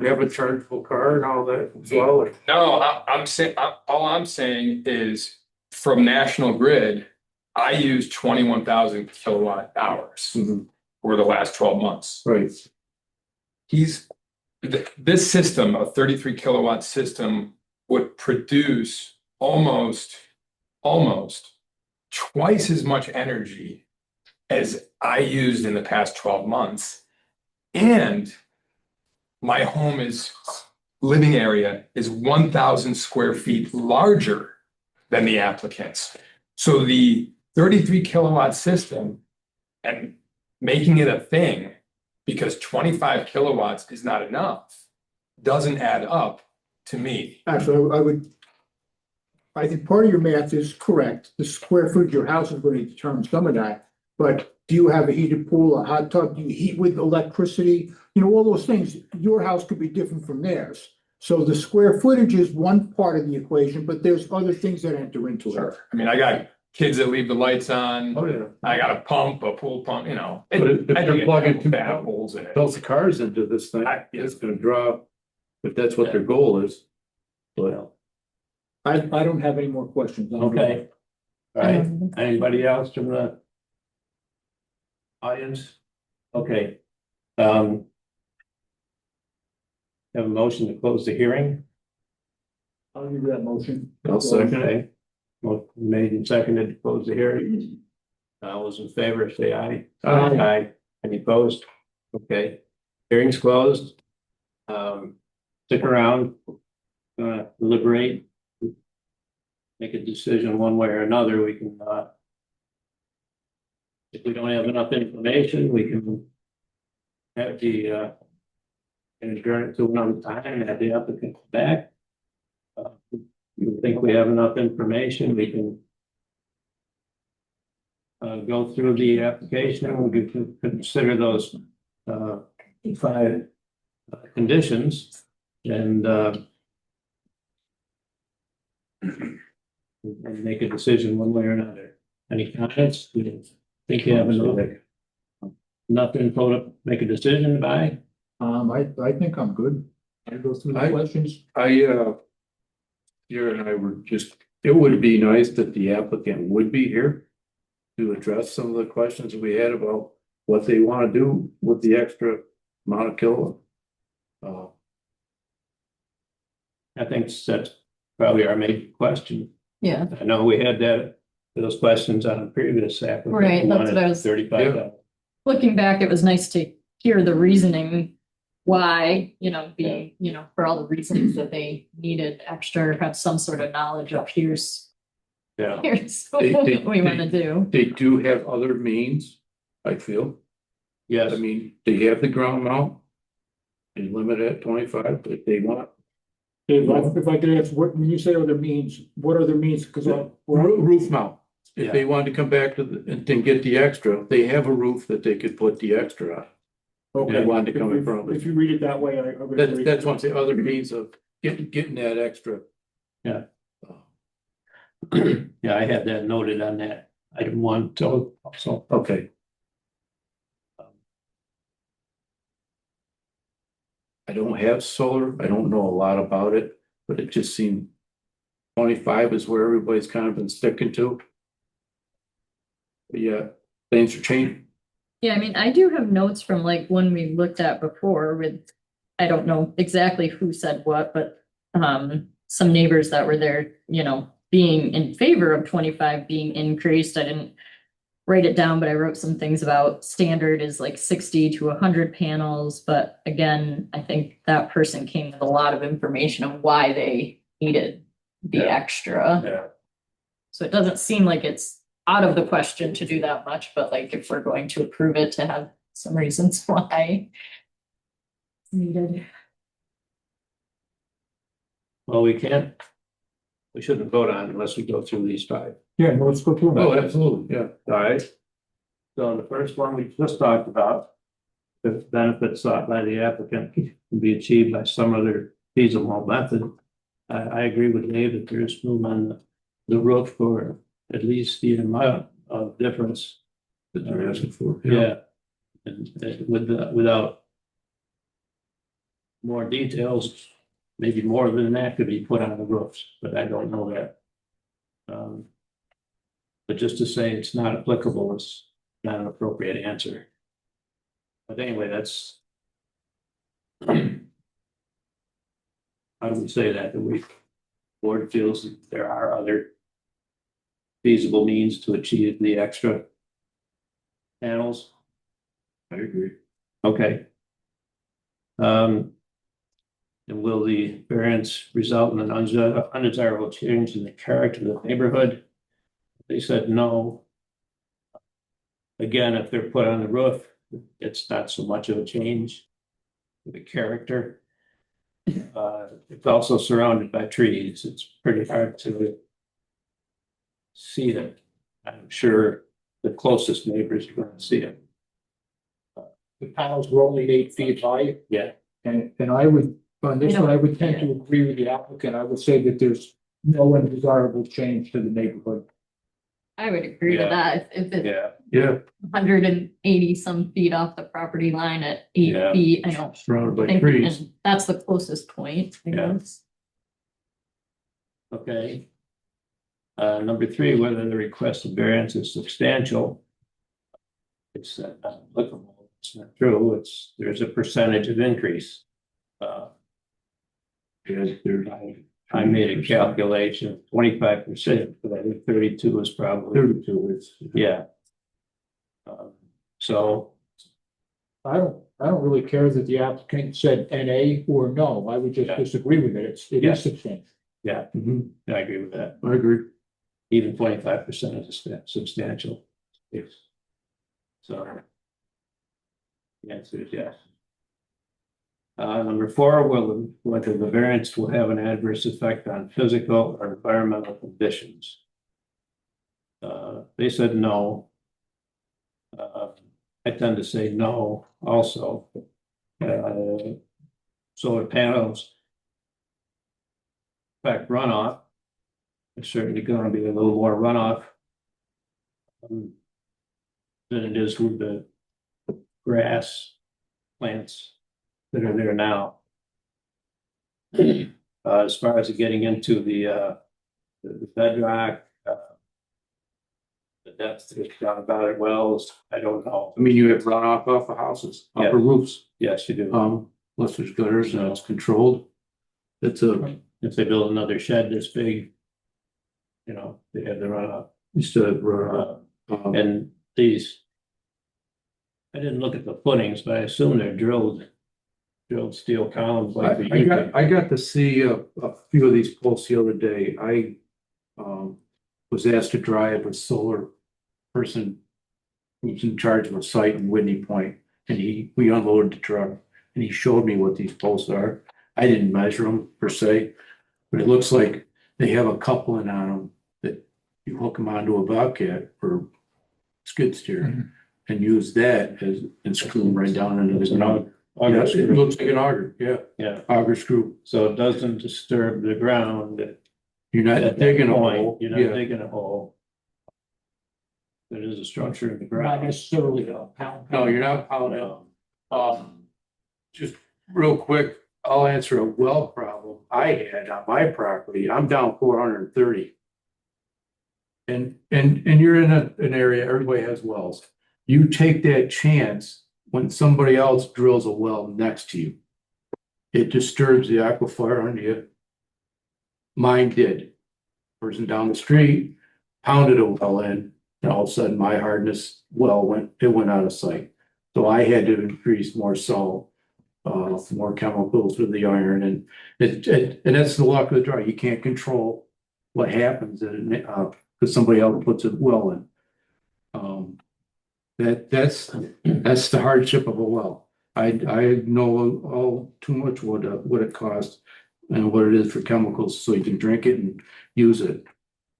have a chargeable car and all that as well? Or- No, I'm saying, all I'm saying is from National Grid, I use 21,000 kilowatt hours for the last 12 months. Right. This system, a 33 kilowatt system, would produce almost twice as much energy as I used in the past 12 months. And my living area is 1,000 square feet larger than the applicant's. So the 33 kilowatt system and making it a thing because 25 kilowatts is not enough doesn't add up to me. Actually, I think part of your math is correct. The square foot of your house is going to determine some of that. But do you have a heated pool, a hot tub? Do you heat with electricity? You know, all those things. Your house could be different from theirs. So the square footage is one part of the equation, but there's other things that enter into it. Sure. I mean, I got kids that leave the lights on. Oh, yeah. I got a pool pump, you know. But if they're plugging two holes in it. Built the cars into this thing, it's gonna draw, if that's what their goal is. Well, I don't have any more questions. okay. All right, anybody else from the audience? Okay. Have a motion to close the hearing? I'll give you that motion. I'll second it. Okay. Motion made and seconded to close the hearing. All those in favor, say aye. Aye. Any opposed? Okay, hearing's closed. Stick around, deliberate. Make a decision one way or another, we can, if we don't have enough information, we can have the, and adjourn it to another time and have the applicant come back. You think we have enough information, we can go through the application and we can consider those five conditions and make a decision one way or another. Any comments? Do you think you have enough info to make a decision by? I think I'm good. I go through the questions. Here and I were just, it would be nice that the applicant would be here to address some of the questions we had about what they want to do with the extra amount of kilowatt. I think that's probably our main question. Yeah, I know we had those questions on a previous application. Right, that's what I was- 35. looking back, it was nice to hear the reasoning why, being, for all the reasons that they needed extra, have some sort of knowledge of here's Yeah, what we want to do. They do have other means, I feel. yes, I mean, they have the ground mount. They limit it at 25 if they want. Dave, if I could ask, when you say other means, what other means? Because Roof mount. If Yeah. they wanted to come back to and get the extra, they have a roof that they could put the extra on. okay, They wanted to come in from. if you read it that way, I would agree. That's one of the other means of getting that extra. yeah, I had that noted on that item 1, so, Okay. I don't have solar. I don't know a lot about it, but it just seemed 25 is where everybody's kind of been sticking to. But yeah, things are changing. Yeah, I mean, I do have notes from like when we looked at before with, I don't know exactly who said what, but some neighbors that were there, you know, being in favor of 25 being increased. I didn't write it down, but I wrote some things about standard is like 60 to 100 panels. But again, I think that person came with a lot of information on why they needed the Yeah. extra. Yeah. So it doesn't seem like it's out of the question to do that much, but like if we're going to approve it, to have some reasons why it's needed. Well, we shouldn't vote on it unless we go through these 5. Yeah, no, let's go through Oh, them. absolutely, yeah. All right. So the first one we just talked about, the benefits sought by the applicant can be achieved by some other feasible method. I agree with Dave that there's room on the roof for at least the amount of difference That you're asking for. Yeah. And without more details, maybe more than that could be put on the roofs, but I don't know that. But just to say it's not applicable is not an appropriate answer. But anyway, that's how do we say that? The board feels that there are other feasible means to achieve the extra panels. I agree. Okay. And will the variance result in an undesirable change in the character of the neighborhood? They said no. Again, if they're put on the roof, it's not so much of a change to the character. It's also surrounded by trees. It's pretty hard to see it. I'm sure the closest neighbors are going to see it. The panels were only 8 feet high, Yeah. and I would, on this one, I would tend to agree with the applicant. I would say that there's no undesirable change to the neighborhood. I would agree Yeah. to that. If it's Yeah. Yeah, 180 some feet off the property line at 8 Yeah. feet, I don't surrounded by think, trees. and that's the closest point, I Yeah. guess. Okay. Number 3, whether the request of variance is substantial. It's not applicable. It's not true. There's a percentage of increase. Yeah, there's I made a calculation of 25%, but I think 32 is probably, 32, it's. yeah. So, I don't really care that the applicant said NA or no. I would just Yeah. disagree with it. It Yeah. is substantial. yeah, Mhm. I agree with that. I agree. Even 25% is substantial. Yes. So. The answer is yes. Number 4, whether the variance will have an adverse effect on physical or environmental conditions. They said no. I tend to say no also. Solar panels. Affect runoff. There's certainly going to be a little more runoff than it is with the grass plants that are there now. As far as getting into the bedrock, the depth that's down about it wells, I don't know. I mean, you have runoff off of houses, Yeah. upper roofs, Yes, you do. unless there's gutters and it's controlled. It's a, If they build another shed this big, you know, they have the runoff. used to run, And these, I didn't look at the footings, but I assume they're drilled steel columns like the. I got to see a few of these posts the other day. I was asked to drive a solar person who's in charge of a site in Whitney Point, and we unloaded the truck, and he showed me what these posts are. I didn't measure them per se, but it looks like they have a coupling on them that you hook them onto a Bobcat or skid steer and use that and screw them right down into the ground. Yeah, it looks like an auger, yeah, Yeah, auger screw. so it doesn't disturb the ground. You're At not that digging a point, hole. You're not Yeah. digging a hole. There is a structure in the Not ground. necessarily a pound. No, you're not pounding. No. Just real quick, I'll answer a well problem I had on my property. I'm down 430. And you're in an area, everybody has wells. You take that chance when somebody else drills a well next to you. It disturbs the aquifer under you. Mine did. Person down the street pounded a well in, and all of a sudden my hardness well went out of sight. So I had to increase more salt, more chemicals with the iron, and and that's the luck of the draw. You can't control what happens because somebody else puts a well in. That's the hardship of a well. I know all too much what it costs and what it is for chemicals, so you can drink it and use it.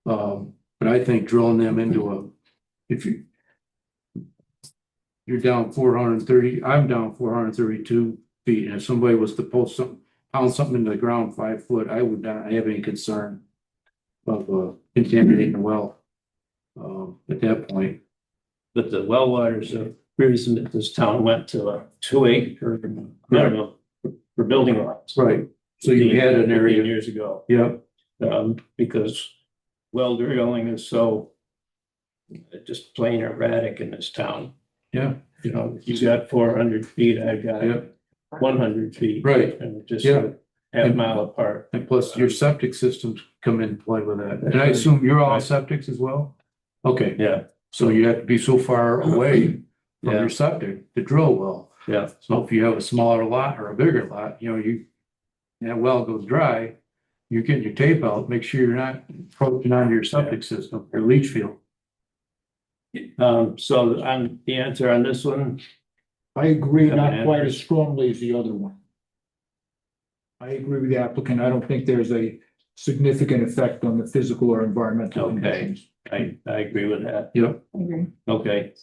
But I think drilling them into if you're down 430, I'm down 432 feet, and if somebody was to pound something into the ground 5 foot, I would not have any concern of contaminating the well at that point. But the well waters, the reason that this town went to a 2 acre minimum for building lots. Right. So you had an 15 area. years ago, Yeah. because well drilling is so just plain erratic in this town. Yeah. You know, you got 400 feet, I've got Yeah. 100 feet. Right. And just Yeah. half a mile apart. And plus your septic systems come into play with that. And I assume you're all Right. septics as well? Okay. Yeah, So you have to be so far away from Yeah. your septic to drill a well. yeah, So if you have a smaller lot or a bigger lot, that well goes dry, you're getting your tape out, make sure you're not approaching onto your septic system or leach field. so on the answer on this one, I agree, Have not an quite answer? as strongly as the other one. I agree with the applicant. I don't think there's a significant effect on the physical or environmental Okay. conditions. I agree with that. Yep. Okay.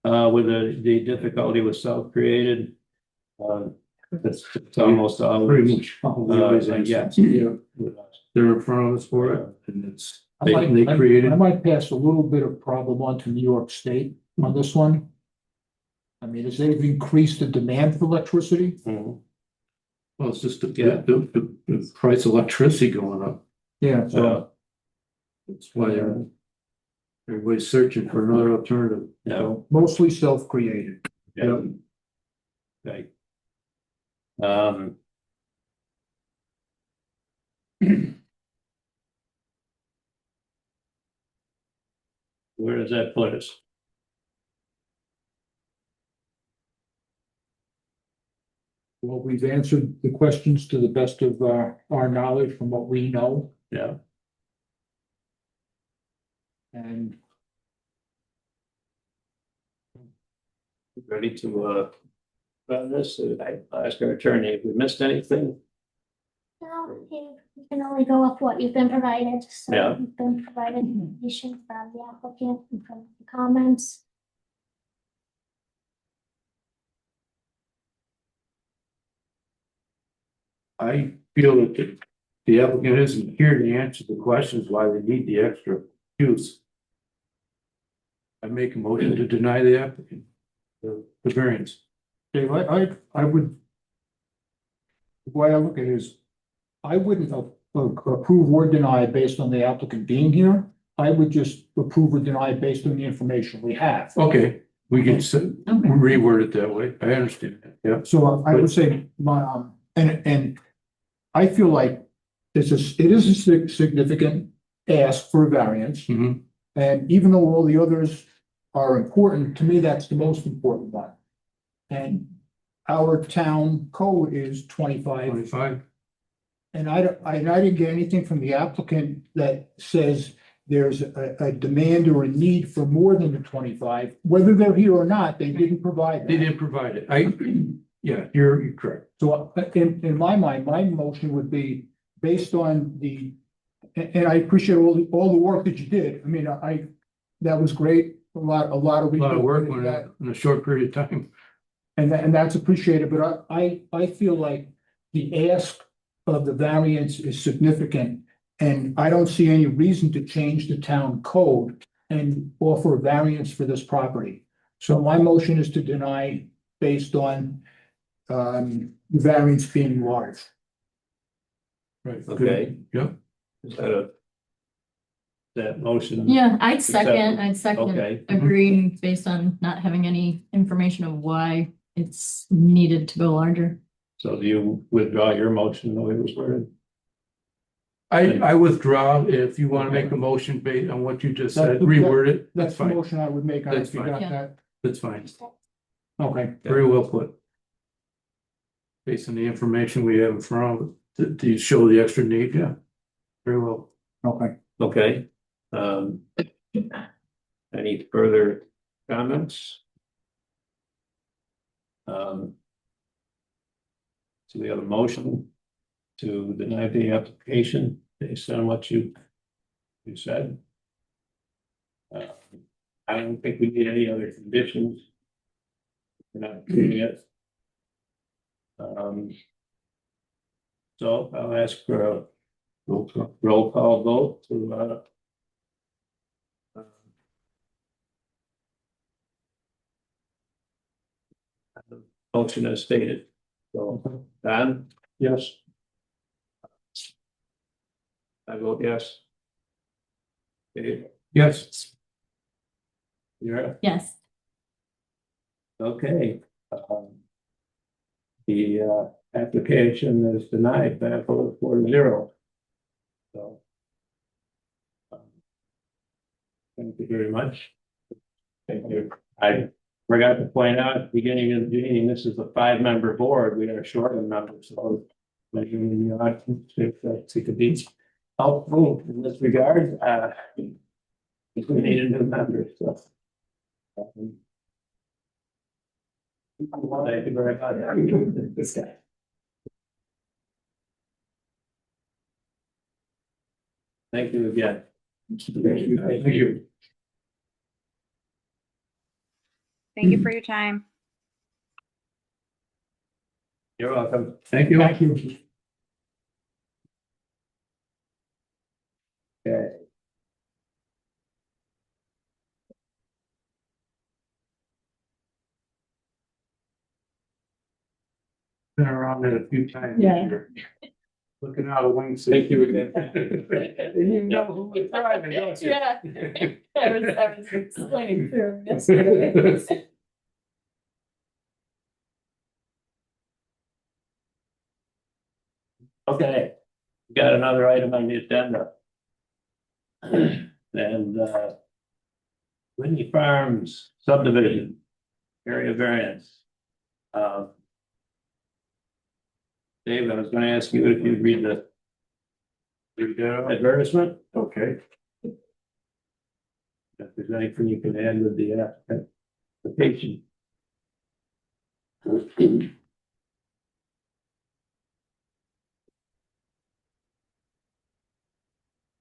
With the difficulty with self-created, it's almost Pretty always, much. Always yes. Yeah, with us. they're in front of us for it, and it's, I they might- I created. might pass a little bit of problem on to New York State on this one. I mean, as they've increased the demand for electricity, Mhm. Well, it's just Yeah. the price of electricity going up. yeah, so So, That's why everybody's searching for another alternative. yeah, mostly self-created. yeah. Okay. Um. Where does that put us? Well, we've answered the questions to the best of our knowledge from what we know, Yeah, and ready to, run this, I ask our attorney, if we missed anything? No, you can only go off what you've been provided, so Yeah. you've been provided information from the applicant and from the comments. I feel that the applicant isn't here to answer the questions why they need the extra use. I make a motion to deny the applicant, the variance. Dave, I would. The way I look at it is, I wouldn't approve or deny based on the applicant being here. I would just approve or deny based on the information we have. Okay, we can reword it that way. I understand that, yeah. So I would say and I feel like it is a significant ask for a variance. Mhm. And even though all the others are important, to me, that's the most important one. And our town code is 25. 25. And I didn't get anything from the applicant that says there's a demand or a need for more than the 25. Whether they're here or not, they didn't provide They that. didn't provide it. Yeah, you're correct. So in my mind, my motion would be based on and I appreciate all the work that you did. I mean, that was great. A lot of. A lot of work went into that. in a short period of time. And that's appreciated, but I feel like the ask of the variance is significant. And I don't see any reason to change the town code and offer a variance for this property. So my motion is to deny based on variance being large. Right. Okay. Yep. Is that motion? Yeah, I'd Accepted. second Okay. agreeing based on not having any information of why it's needed to go larger. So do you withdraw your motion the way it was worded? I withdraw if you want to make a motion based on what you just said, reword it, That's that's the fine, motion I would make. I That's fine. forgot Yeah. that. that's fine, Okay, very well put. Based on the information we have in front of, to show the extra need, yeah, very well. okay. Okay. Any further comments? So we have a motion to deny the application based on what you said. I don't think we need any other conditions. We're not doing it. So I'll ask for a roll call vote to motion as stated. So, Don? Yes. I vote yes. Okay, Yes, you're, Yes. okay. The application is denied by a vote of 4-0. So. Thank you very much. Thank you. I forgot to point out at the beginning of the meeting, this is a 5-member board. We are short of members, so. Maybe in the audience, if it could be helpful in this regard, if we need a new member, so. Thank you very much. This guy. Thank you again. thank you. Thank you for your time. You're welcome. Thank you. Thank you. Okay. Been around it a few times. Yeah. Looking out of wing. Thank you again. You know who was driving, don't you? Yeah. I was explaining to him yesterday. Okay, we got another item on the agenda. And Whitney Farms subdivision, area variance. Dave, I was gonna ask you if you'd read the advertisement. Okay. If there's anything you can add with the application.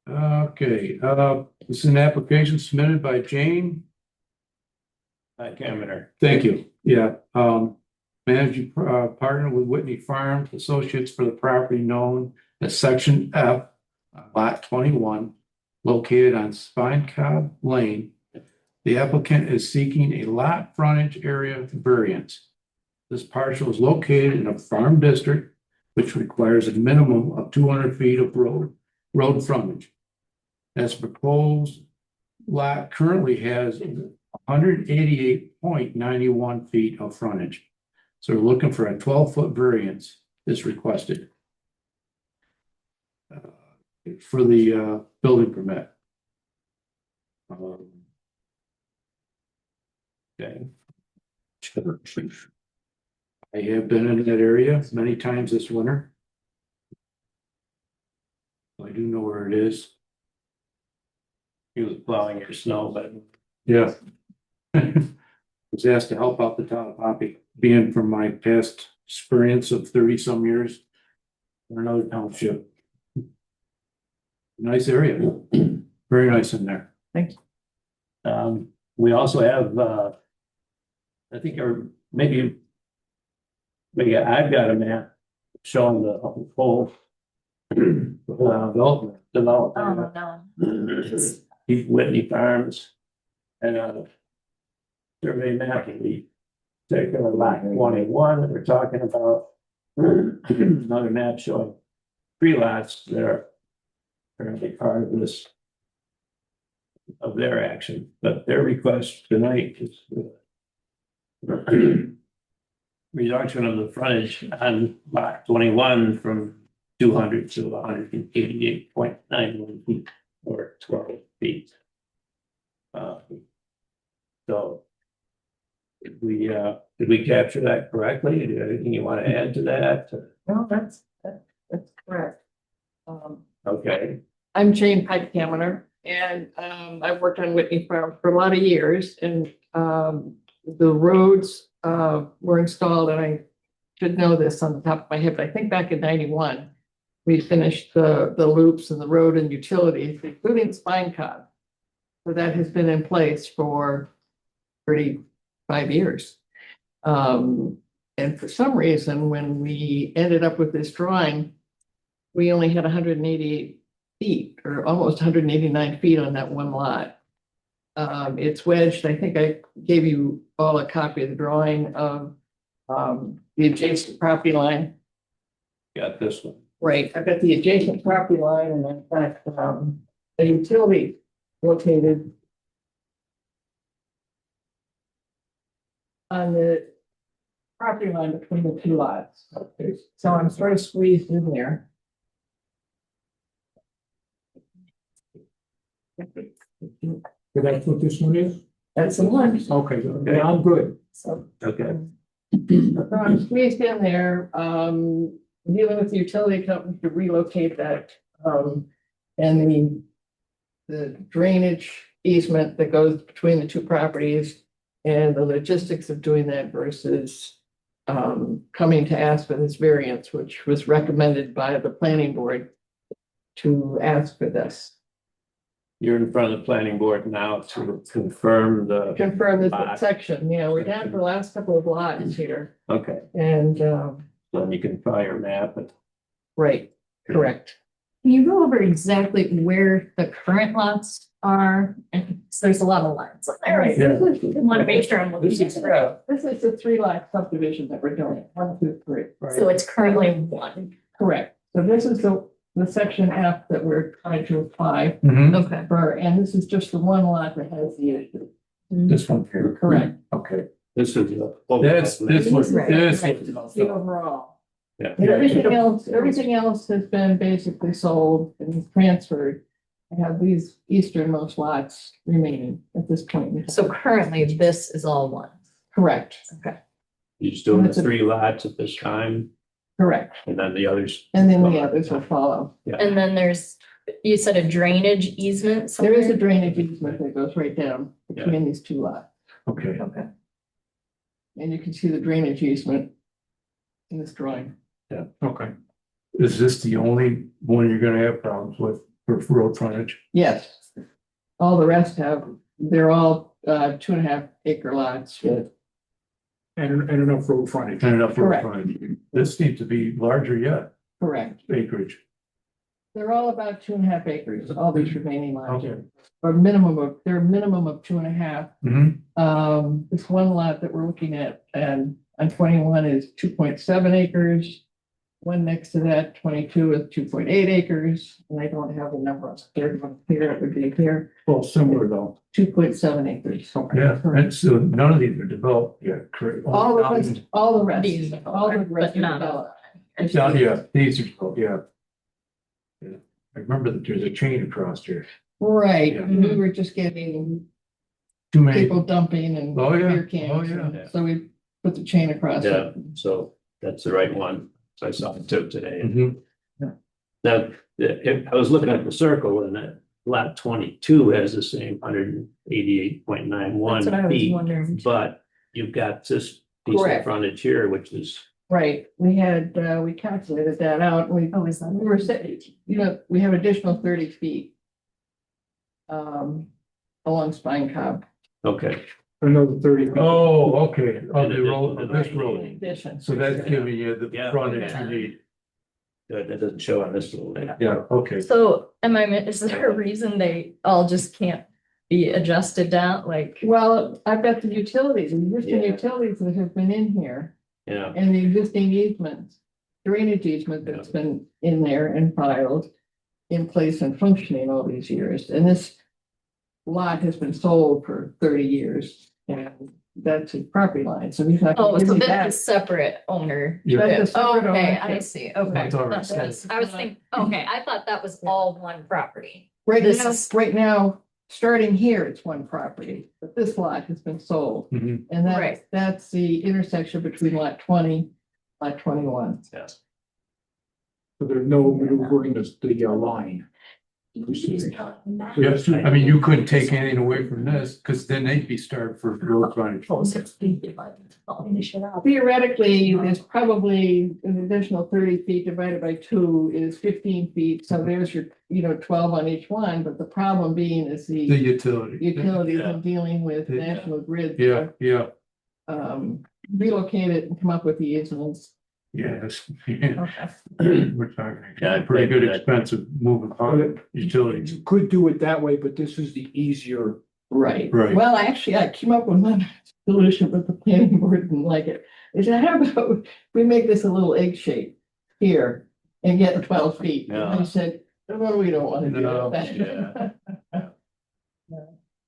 Okay, this is an application submitted by Jane. Cameron. Thank you. Yeah, managing partner with Whitney Farms Associates for the property known as Section F, Lot 21, located on Spine Cob Lane. The applicant is seeking a lot frontage area variance. This parcel is located in a farm district, which requires a minimum of 200 feet of road frontage. As proposed, lot currently has 188.91 feet of frontage. So we're looking for a 12-foot variance is requested for the building permit. Okay. I have been in that area many times this winter. I do know where it is. He was plowing your snow, but Yeah. Was asked to help out the town of Pompey, being from my past experience of 30-some years in another township. Nice area, very nice in there. we also have, I think, maybe I've got a map showing the whole development. Oh, no. Whitney Farms and survey map of the particular lot 21 that we're talking about. Another map showing 3 lots that are currently part of this, of their action, but their request tonight is reduction of the frontage on lot 21 from 200 to 188.91 feet or 12 feet. So did we capture that correctly? Anything you want to add to that? No, that's correct. Okay, I'm Jane Pike Kaminer, and I've worked on Whitney Farm for a lot of years, and the roads were installed, and I should know this on the top of my head, but I think back in 91, we finished the loops and the road and utilities, including Spine Cob. So that has been in place for 35 years. And for some reason, when we ended up with this drawing, we only had 188 feet or almost 189 feet on that one lot. It's wedged. I think I gave you all a copy of the drawing of the adjacent property line. got this one. Right, I've got the adjacent property line and I've got a utility located on the property line between the 2 lots. Okay. So I'm sort of squeezed in there. Did I put this one in? That's the one. Okay, yeah, I'm good. So Okay, I'm squeezed in there, dealing with the utility company to relocate that. And the drainage easement that goes between the 2 properties and the logistics of doing that versus coming to ask for this variance, which was recommended by the planning board to ask for this. you're in front of the planning board now to confirm the, Confirm this Lot. section, yeah, we're down to the last couple of lots here, okay, and, then you can file your map and. right, correct. Can you go over exactly where the current lots are? And so there's a lot of lines. All right. Yeah. This is- I want to make sure I'm looking This at is, it right. this is the 3 lot subdivision that we're doing, 1, 2, 3. So it's currently 1. Correct. So this is the section F that we're trying to apply Mhm. Okay. for, and this is just the 1 lot that has the issue. This one here. Correct. Okay. This is the. That's, this was, Right, this right. was. The overall. Yeah. And everything else has been basically sold and transferred. I have these easternmost lots remaining at this point. in time. So currently this is all one. Correct, You're just doing the That's a- 3 lots at this time, correct. and then the others. And then the others will follow. And then there's, you said a drainage easement There is a somewhere? drainage easement that goes right down between these 2 lots. Okay. Okay. And you can see the drainage easement in this drawing. Okay. Is this the only one you're gonna have problems with for road frontage? Yes. All the rest they're all 2.5 acre lots. And enough road frontage. And enough road Correct. frontage. This needs to be larger yet, Correct. acreage. They're all about 2.5 acres, all these remaining lots. Okay. They're a minimum of 2.5. Mm-hmm. This one lot that we're looking at and on 21 is 2.7 acres. One next to that, 22 is 2.8 acres, and I don't have the number on the third one here, it would be here, Well, similar though. 2.7 acres. Yeah, and so none of these are developed yet, correct? All the rest, all the rest, These all the are, rest but not are all. developed. Yeah, these are, yeah. Yeah, I remember that there's a chain across here, Right, Yeah. we were just getting too many, people dumping and Oh, yeah. beer cans, Oh, yeah. and so we put the chain across Yeah, it. so that's the right one. So I saw it too today. Mhm. Now, I was looking at the circle and that lot 22 has the same 188.91 That's what I was feet. wondering. But you've got this piece of Correct. frontage here, which is, Right, we had, we calculated that out, we Oh, is that? we were saying, we have additional 30 feet. Along Spine Cob. okay, Another 30. Oh, okay, of the In road, of this In road, addition. so that's giving you the Yeah. frontage you need, that doesn't show on this little map. yeah, okay. So is there a reason they all just can't be adjusted down, like? Well, I've got the utilities, the existing Yeah. utilities that have been in here Yeah, and the existing easements. Drainage easement that's been in there and filed in place and functioning all these years. And this lot has been sold for 30 years and that's his property line. So he's not. gonna Oh, give so me that's that. a separate owner. Yeah. That's a separate Okay, I ownership. see, okay. That's already That said. was- I was thinking, okay, I thought that was all one property. Right now, starting here, it's one property, but this lot has been sold. Mhm. And Right. that's the intersection between lot 20, lot 21. yeah. So there's no maneuvering the line. Yes, I mean, you couldn't take anything away from this, because then they'd be starved for road frontage. Theoretically, there's probably an additional 30 feet divided by 2 is 15 feet. So there's your, 12 on each one, but the problem being is The the utility. utilities Yeah. and dealing with Yeah. National Grid. Yeah, yeah, Relocate it and come up with the easements. yes. Yeah. Okay. We're talking, Yeah, I pretty good think that- expensive moving part, utilities. You could do it that way, but this is the easier. Right. Right. Well, actually, I came up with one solution, but the planning board didn't like it. They said, how about we make this a little egg shape here and get 12 feet? And I Yeah. said, well, we don't want to do No, that.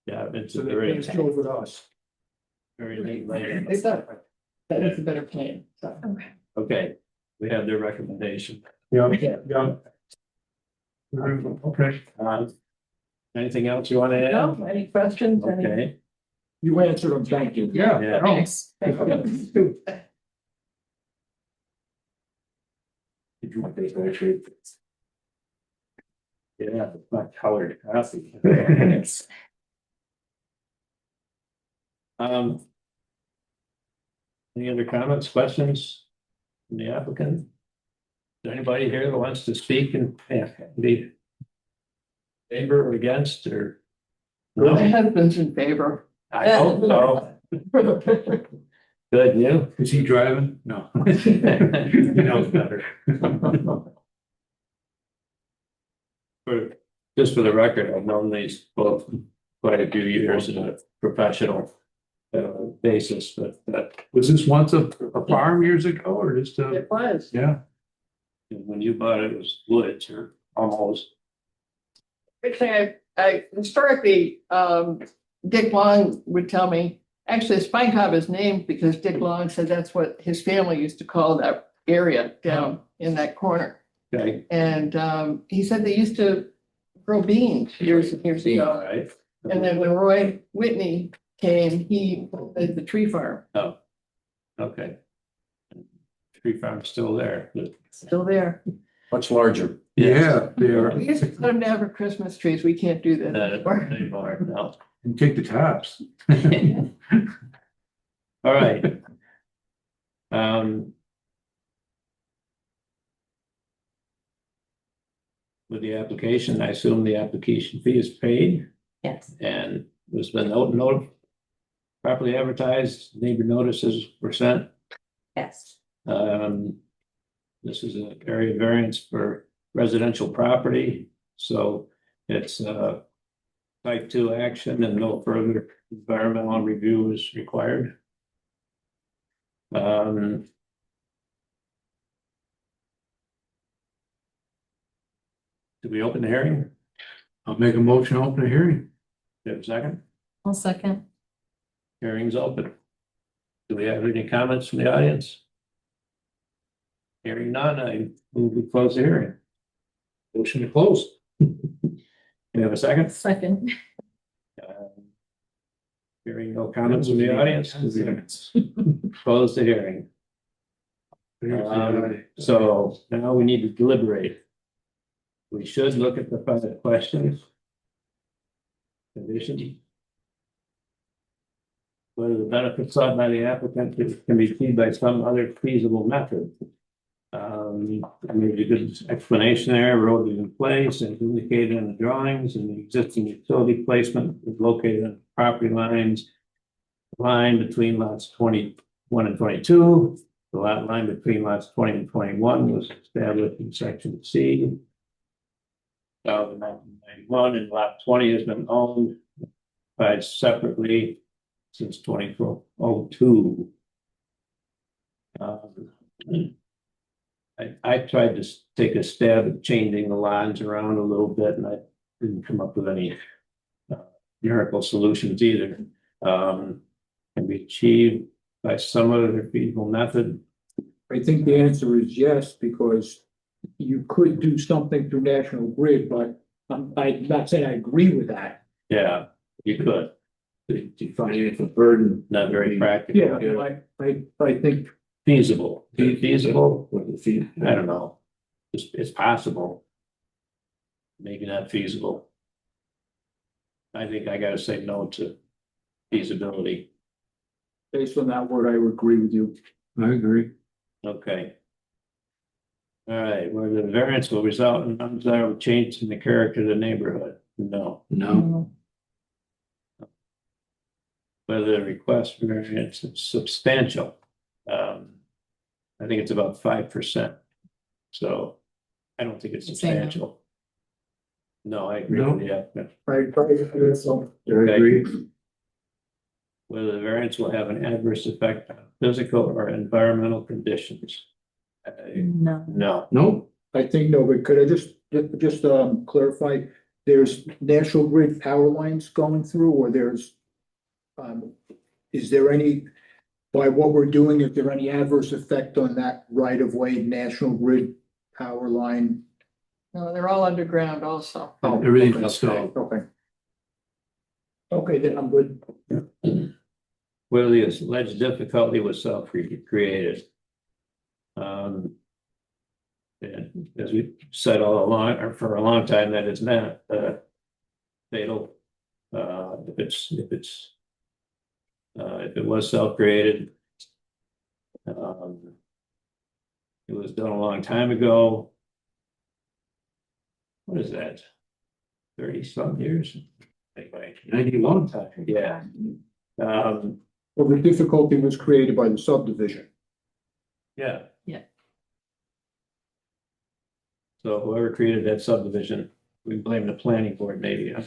Yeah, it's So a they very, finished with us. very neat layout. They thought that was a better plan, so. Okay, we have their recommendation. Yeah, yeah. Okay. Anything else you want to add? No, any questions? Any- Okay, You answered them, thank you. Yeah. yeah, Thanks. Did you want this actually? yeah, it's my colored coffee. Um. Any other comments, questions from the applicant? Is there anybody here that wants to speak and be favor or against or? My No, husband's in favor. I hope so. Good, you? Is he driving? No. He knows better. Just for the record, I've known these both quite a few years in a professional basis, but Was this once a farm years ago or just a, It was. yeah? when you bought it, it was woods or almost. Actually, I historically, Dick Long would tell me, actually, Spine Cob is named because Dick Long said that's what his family used to call that area down in that corner. Okay. And he said they used to grow beans years and years All ago. right. And then when Roy Whitney came, he did the tree farm, Okay. Tree farm's still there. still there. Much larger. Yeah, they are. We used to put them down for Christmas trees. We can't do that anymore. Anymore, no. And take the tops. All right. With the application, I assume the application fee is paid Yes. and there's been note properly advertised, neighbor notices were sent. Yes. This is an area variance for residential property, so it's type 2 action and no further environmental review is required. Do we open the hearing? I'll make a motion, to open a hearing. Do you have a second? I'll second. Hearing's open. Do we have any comments from the audience? Hearing none, I move we close the hearing. Motion to close. You have a second? Second. Hearing no comments from the audience, close the hearing. So now we need to deliberate. We should look at the five questions. Conditions. Whether the benefits sought by the applicant can be achieved by some other feasible method. I made a good explanation there, road is in place and indicated in the drawings, and the existing utility placement is located on property lines. Line between lots 21 and 22, the lot line between lots 20 and 21 was established in section C. 1991, and lot 20 has been owned occupied separately since 2002. I tried to take a stab at changing the lines around a little bit, and I didn't come up with any miracle solutions either. Can be achieved by some other feasible method. I think the answer is yes, because you could do something through National Grid, but I'm not saying I agree with that. Yeah, you could. The financial burden. Not very practical. Yeah, I think Feasible. Feasible? What the fee? I don't know. It's possible. Maybe not feasible. I think I gotta say no to feasibility. based on that word, I would agree with you. I agree. Okay. All right, whether the variance will result in undesirable change in the character of the neighborhood? No. No, Whether the request for variance is substantial? I think it's about 5%. So I don't think it's I'd say no. substantial. No, I agree with you. I agree, so. I agree. Whether the variance will have an adverse effect on physical or environmental conditions? No. No. No, I think no, but could I just clarify, there's National Grid power lines going through, or there's is there any, by what we're doing, is there any adverse effect on that right of way National Grid power line? No, they're all underground also. Oh, Everything's okay, installed. Okay. Okay, then I'm good. Whether the alleged difficulty was self-created. And as we said all along, or for a long time, that is not fatal. If it was self-created, it was done a long time ago. What is that? 30-some years? Anyway, 91. time, yeah. Well, the difficulty was created by the subdivision. Yeah. Yeah. So whoever created that subdivision, we blame the planning board maybe, huh?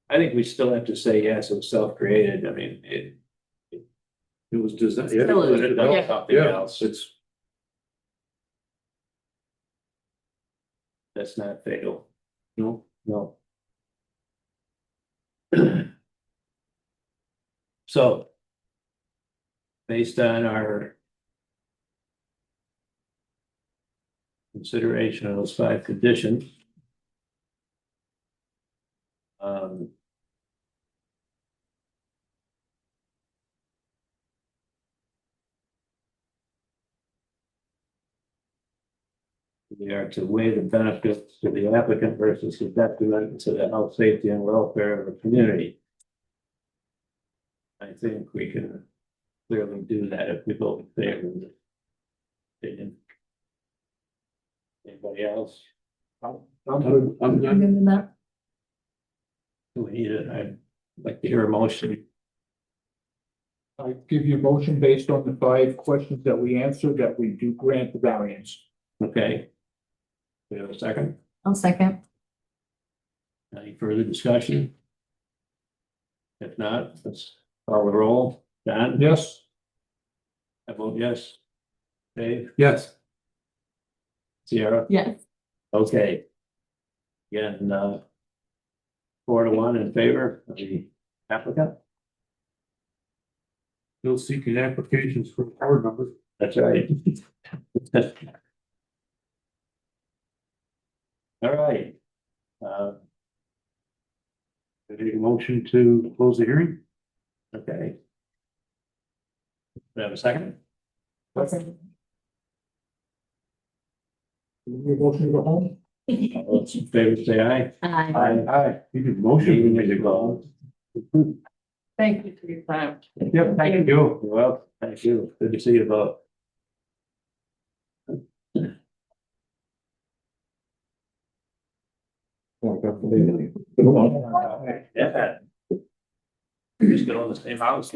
I think we still have to say yes, it was self-created. I mean, it It was designed. Still is. could have done something Yeah, else. it's, That's not fatal. no, No. So. Based on our. Consideration of those 5 conditions. We are to weigh the benefits to the applicant versus the detriment to the health, safety, and welfare of the community. I think we can clearly do that if we vote in favor of it. Anybody else? I'm not, Good with that? Do we need it? I'd like to hear a motion. I give you a motion based on the 5 questions that we answered, that we do grant the variance. Okay. We have a second. I'll second. Any further discussion? If not, let's call the roll. John? Yes, I vote yes. Dave? yes, Sierra? Yes. Okay. Again, 4-1 in favor of the applicant. still seeking applications for board members. That's right. All right. I need a motion to close the hearing. Okay. Do I have a second? your motion to go home? All those in favor say aye. Aye. Aye. You did motion. Meeting is closed. Thank you for your time. Yep, thank you. You're welcome. Thank you. Good to see you both. Yeah. Just get on the same house.